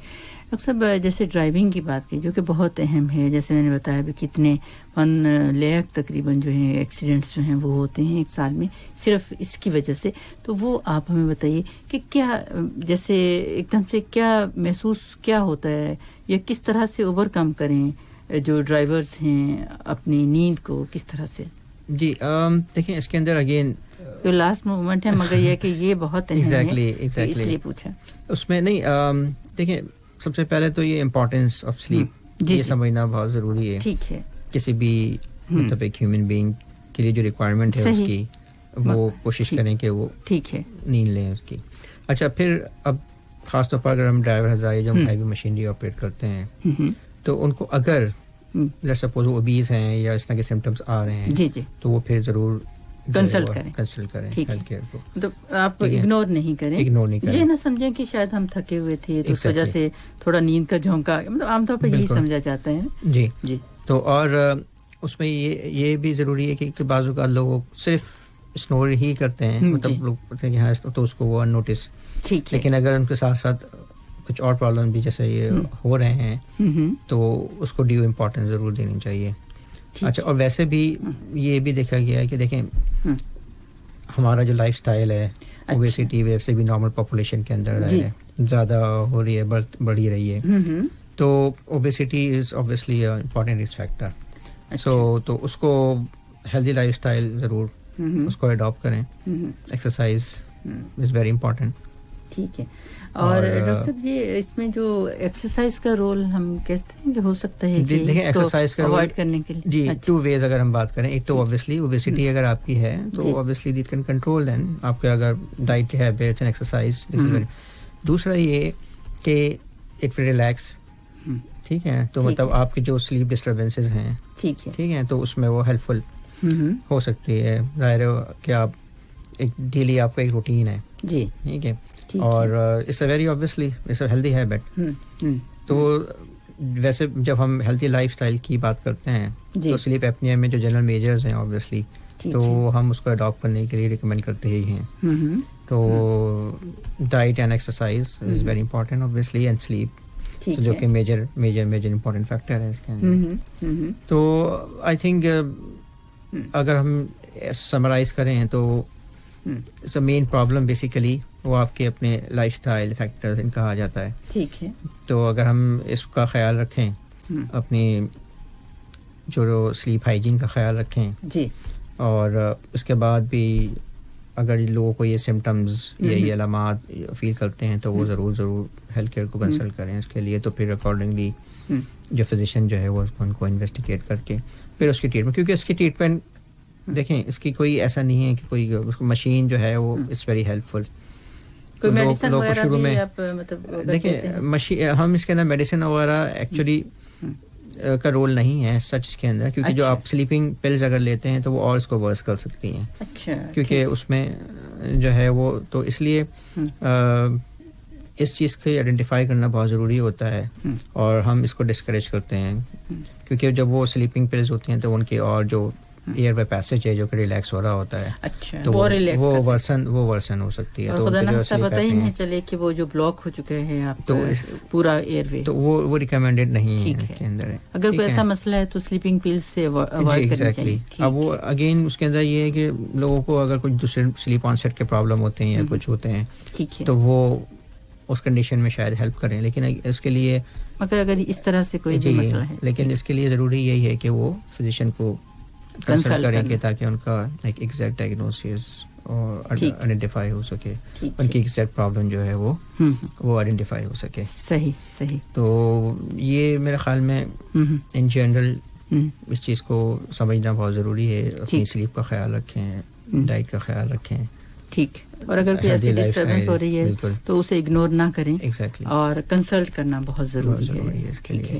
ڈاکٹر صاحب جیسے ڈرائیونگ کی بات کی جو کہ بہت اہم ہے، جیسے میں نے بتایا بھی کتنے 1 لاکھ تقریباً جو ہیں ایکسیڈنٹس جو ہیں وہ ہوتے ہیں ایک سال میں صرف اس کی وجہ سے. تو وہ آپ ہمیں بتائیے کہ کیا جیسے ایک دم سے کیا محسوس کیا ہوتا ہے یا کس طرح سے اوور کم کریں جو ڈرائیورز ہیں اپنی نیند کو کس طرح سے؟ جی دیکھیں اس کے اندر اگین جو لاسٹ مومنٹ ہے مگر یہ کہ یہ بہت اہم ہے اس لیے پوچھا. اس میں نہیں دیکھیں سب سے پہلے تو یہ امپورٹینس آف سلیپ یہ سمجھنا بہت ضروری ہے. ٹھیک ہے. کسی بھی مطلب ایک ہیومن بینگ کے لیے جو ریکوائرمنٹ ہے اس کی وہ کوشش کریں کہ وہ ٹھیک ہے نیند لیں اس کی. اچھا پھر اب خاص طور پر اگر ہم ڈرائیور ہزاری جو ہیوی مشینری آپریٹ کرتے ہیں تو ان کو اگر لیٹس سپوز وہ اوبیز ہیں یا اس طرح کے سمپٹمس آ رہے ہیں تو وہ پھر ضرور کنسلٹ کریں ہیلتھ کیئر کو. تو آپ اگنور نہیں کریں، یہ نہ سمجھیں کہ شاید ہم تھکے ہوئے تھے تو اس وجہ سے تھوڑا نیند کا جھونکا، مطلب عام طور پر یہی سمجھا جاتا ہے. جی تو اور اس میں یہ بھی ضروری ہے کہ بعض اوقات لوگ صرف اسنور ہی کرتے ہیں، مطلب لوگ پتہ کہ ہاں تو اس کو وہ ان نوٹس. لیکن اگر ان کے ساتھ ساتھ کچھ اور پرابلم بھی جیسے یہ ہو رہے ہیں تو اس کو ڈیو امپورٹینس ضرور دینی چاہیے. اچھا اور ویسے بھی یہ بھی دیکھا گیا ہے کہ دیکھیں ہمارا جو لائف سٹائل ہے اوبیسٹی ویو سے بھی نارمل پاپولیشن کے اندر زیادہ ہو رہی ہے، بڑھی رہی ہے. تو obesity is obviously important risk factor. تو اس کو ہیلدی لائف سٹائل ضرور اس کو اڈاپٹ کریں. Exercise is very important. ٹھیک ہے. اور ڈاکٹر صاحب یہ اس میں جو ایکسرسائز کا رول ہم کہتے ہیں کہ ہو سکتا ہے کہ دیکھیں ایکسرسائز کا اوائڈ کرنے کے لیے جی 2 ways اگر ہم بات کریں. ایک تو اوبویسلی اوبیسٹی اگر آپ کی ہے تو obviously it can control then آپ کے اگر ڈائٹ ہیبٹس اینڈ ایکسرسائز. دوسرا یہ کہ اٹ ریلیکس. ٹھیک ہے. تو مطلب آپ کی جو سلیپ ڈسٹربینسز ہیں ٹھیک ہے تو اس میں وہ ہیلپ فل ہو سکتی ہے. ظاہر ہے کہ آپ ایک ڈیلی آپ کا ایک روٹین ہے. جی ٹھیک ہے. اور it's a very obviously it's a healthy habit. تو ویسے جب ہم ہیلدی لائف سٹائل کی بات کرتے ہیں تو سلیپ ایپنیا میں جو جنرل میجرز ہیں اوبویسلی تو ہم اس کو اڈاپٹ کرنے کے لیے ریکمینڈ کرتے ہی ہیں. تو diet and exercise is very important obviously and sleep جو کہ میجر امپورٹنٹ فیکٹر ہے اس کے اندر. تو آئی تھنک اگر ہم سمرائز کریں تو مین پرابلم بیسیکلی وہ آپ کے اپنے لائف سٹائل فیکٹرز ان کا آ جاتا ہے. ٹھیک ہے. تو اگر ہم اس کا خیال رکھیں, اپنی جو سلیپ ہائیجین کا خیال رکھیں جی, اور اس کے بعد بھی اگر لوگوں کو یہ سمٹمز یا یہ علامات فیل کرتے ہیں تو وہ ضرور ہیلتھ کیئر کو کنسلٹ کریں. اس کے لیے تو پھر اکارڈنگلی جو فزیشین جو ہے وہ ان کو انویسٹیگیٹ کر کے پھر اس کی ٹریٹمنٹ, کیونکہ اس کی ٹریٹمنٹ دیکھیں اس کی کوئی ایسا نہیں ہے کہ کوئی مشین جو ہے وہ اٹس ویری ہیلپ فل. لوگ شروع میں دیکھیں مشین, ہم اس کے اندر میڈیسن وغیرہ ایکچولی کا رول نہیں ہے سچ اس کے اندر, کیونکہ جو آپ سلیپنگ پلز اگر لیتے ہیں تو وہ اور اس کو ورس کر سکتی ہیں, کیونکہ اس میں جو ہے وہ, تو اس لیے اس چیز کو آئیڈینٹیفائی کرنا بہت ضروری ہوتا ہے, اور ہم اس کو ڈسکریج کرتے ہیں, کیونکہ جب وہ سلیپنگ پلز ہوتی ہیں تو ان کے اور جو ایئر وے پیسج ہے جو کہ ریلیکس ہو رہا ہوتا ہے, اچھا, تو وہ ورسن ہو سکتی ہے. تو خدا نخواستہ پتہ ہی نہیں چلے کہ وہ جو بلاک ہو چکے ہیں آپ تو پورا ایئر وے, تو وہ ریکمینڈیڈ نہیں ہے اس کے اندر. اگر کوئی ایسا مسئلہ ہے تو سلیپنگ پلز سے اوائڈ کرنا چاہیے. اب وہ اگین اس کے اندر یہ ہے کہ لوگوں کو اگر کچھ دوسرے سلیپ آن سیٹ کے پرابلم ہوتے ہیں یا کچھ ہوتے ہیں تو وہ اس کنڈیشن میں شاید ہیلپ کریں, لیکن اس کے لیے اگر اس طرح سے کوئی مسئلہ ہے, لیکن اس کے لیے ضروری یہی ہے کہ وہ فزیشین کو کنسلٹ کریں گے تاکہ ان کا ایک ایگزیکٹ ڈائگنوسس اور آئیڈینٹیفائی ہو سکے, ان کی ایگزیکٹ پرابلم جو ہے وہ آئیڈینٹیفائی ہو سکے. صحیح. تو یہ میرے خیال میں ان جنرل اس چیز کو سمجھنا بہت ضروری ہے. اپنی سلیپ کا خیال رکھیں, ڈائٹ کا خیال رکھیں. ٹھیک, اور اگر کوئی ایسی ڈسٹربنس ہو رہی ہے تو اسے اگنور نہ کریں, اور کنسلٹ کرنا بہت ضروری ہے اس کے لیے.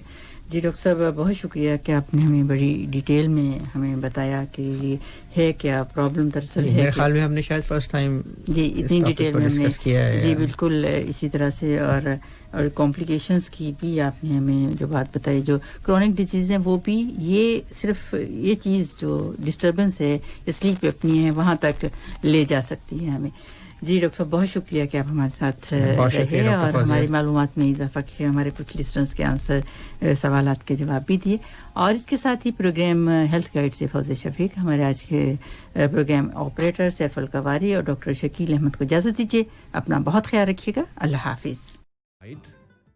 جی ڈاکٹر صاحب, بہت شکریہ کہ آپ نے ہمیں بڑی ڈیٹیل میں ہمیں بتایا کہ یہ ہے کیا پرابلم دراصل ہے. میرے خیال میں ہم نے شاید فرسٹ ٹائم جی اتنی ڈیٹیل میں ہم نے, جی بالکل اسی طرح سے, اور کمپلیکیشنز کی بھی آپ نے ہمیں جو بات بتائی, جو کرونک ڈیزیز ہیں وہ بھی, یہ صرف یہ چیز جو ڈسٹربنس ہے سلیپ اپنی ہے وہاں تک لے جا سکتی ہے ہمیں. جی ڈاکٹر صاحب, بہت شکریہ کہ آپ ہمارے ساتھ رہے اور ہماری معلومات میں اضافہ کیا, ہمارے کچھ لسنرز کے سوالات کے جواب بھی دیے. اور اس کے ساتھ ہی پروگرام ہیلتھ گائیڈ سے فوزیہ شفیق, ہمارے آج کے پروگرام آپریٹر سیف القواری اور ڈاکٹر شکیل احمد کو اجازت دیجیے. اپنا بہت خیال رکھیے گا. اللہ حافظ.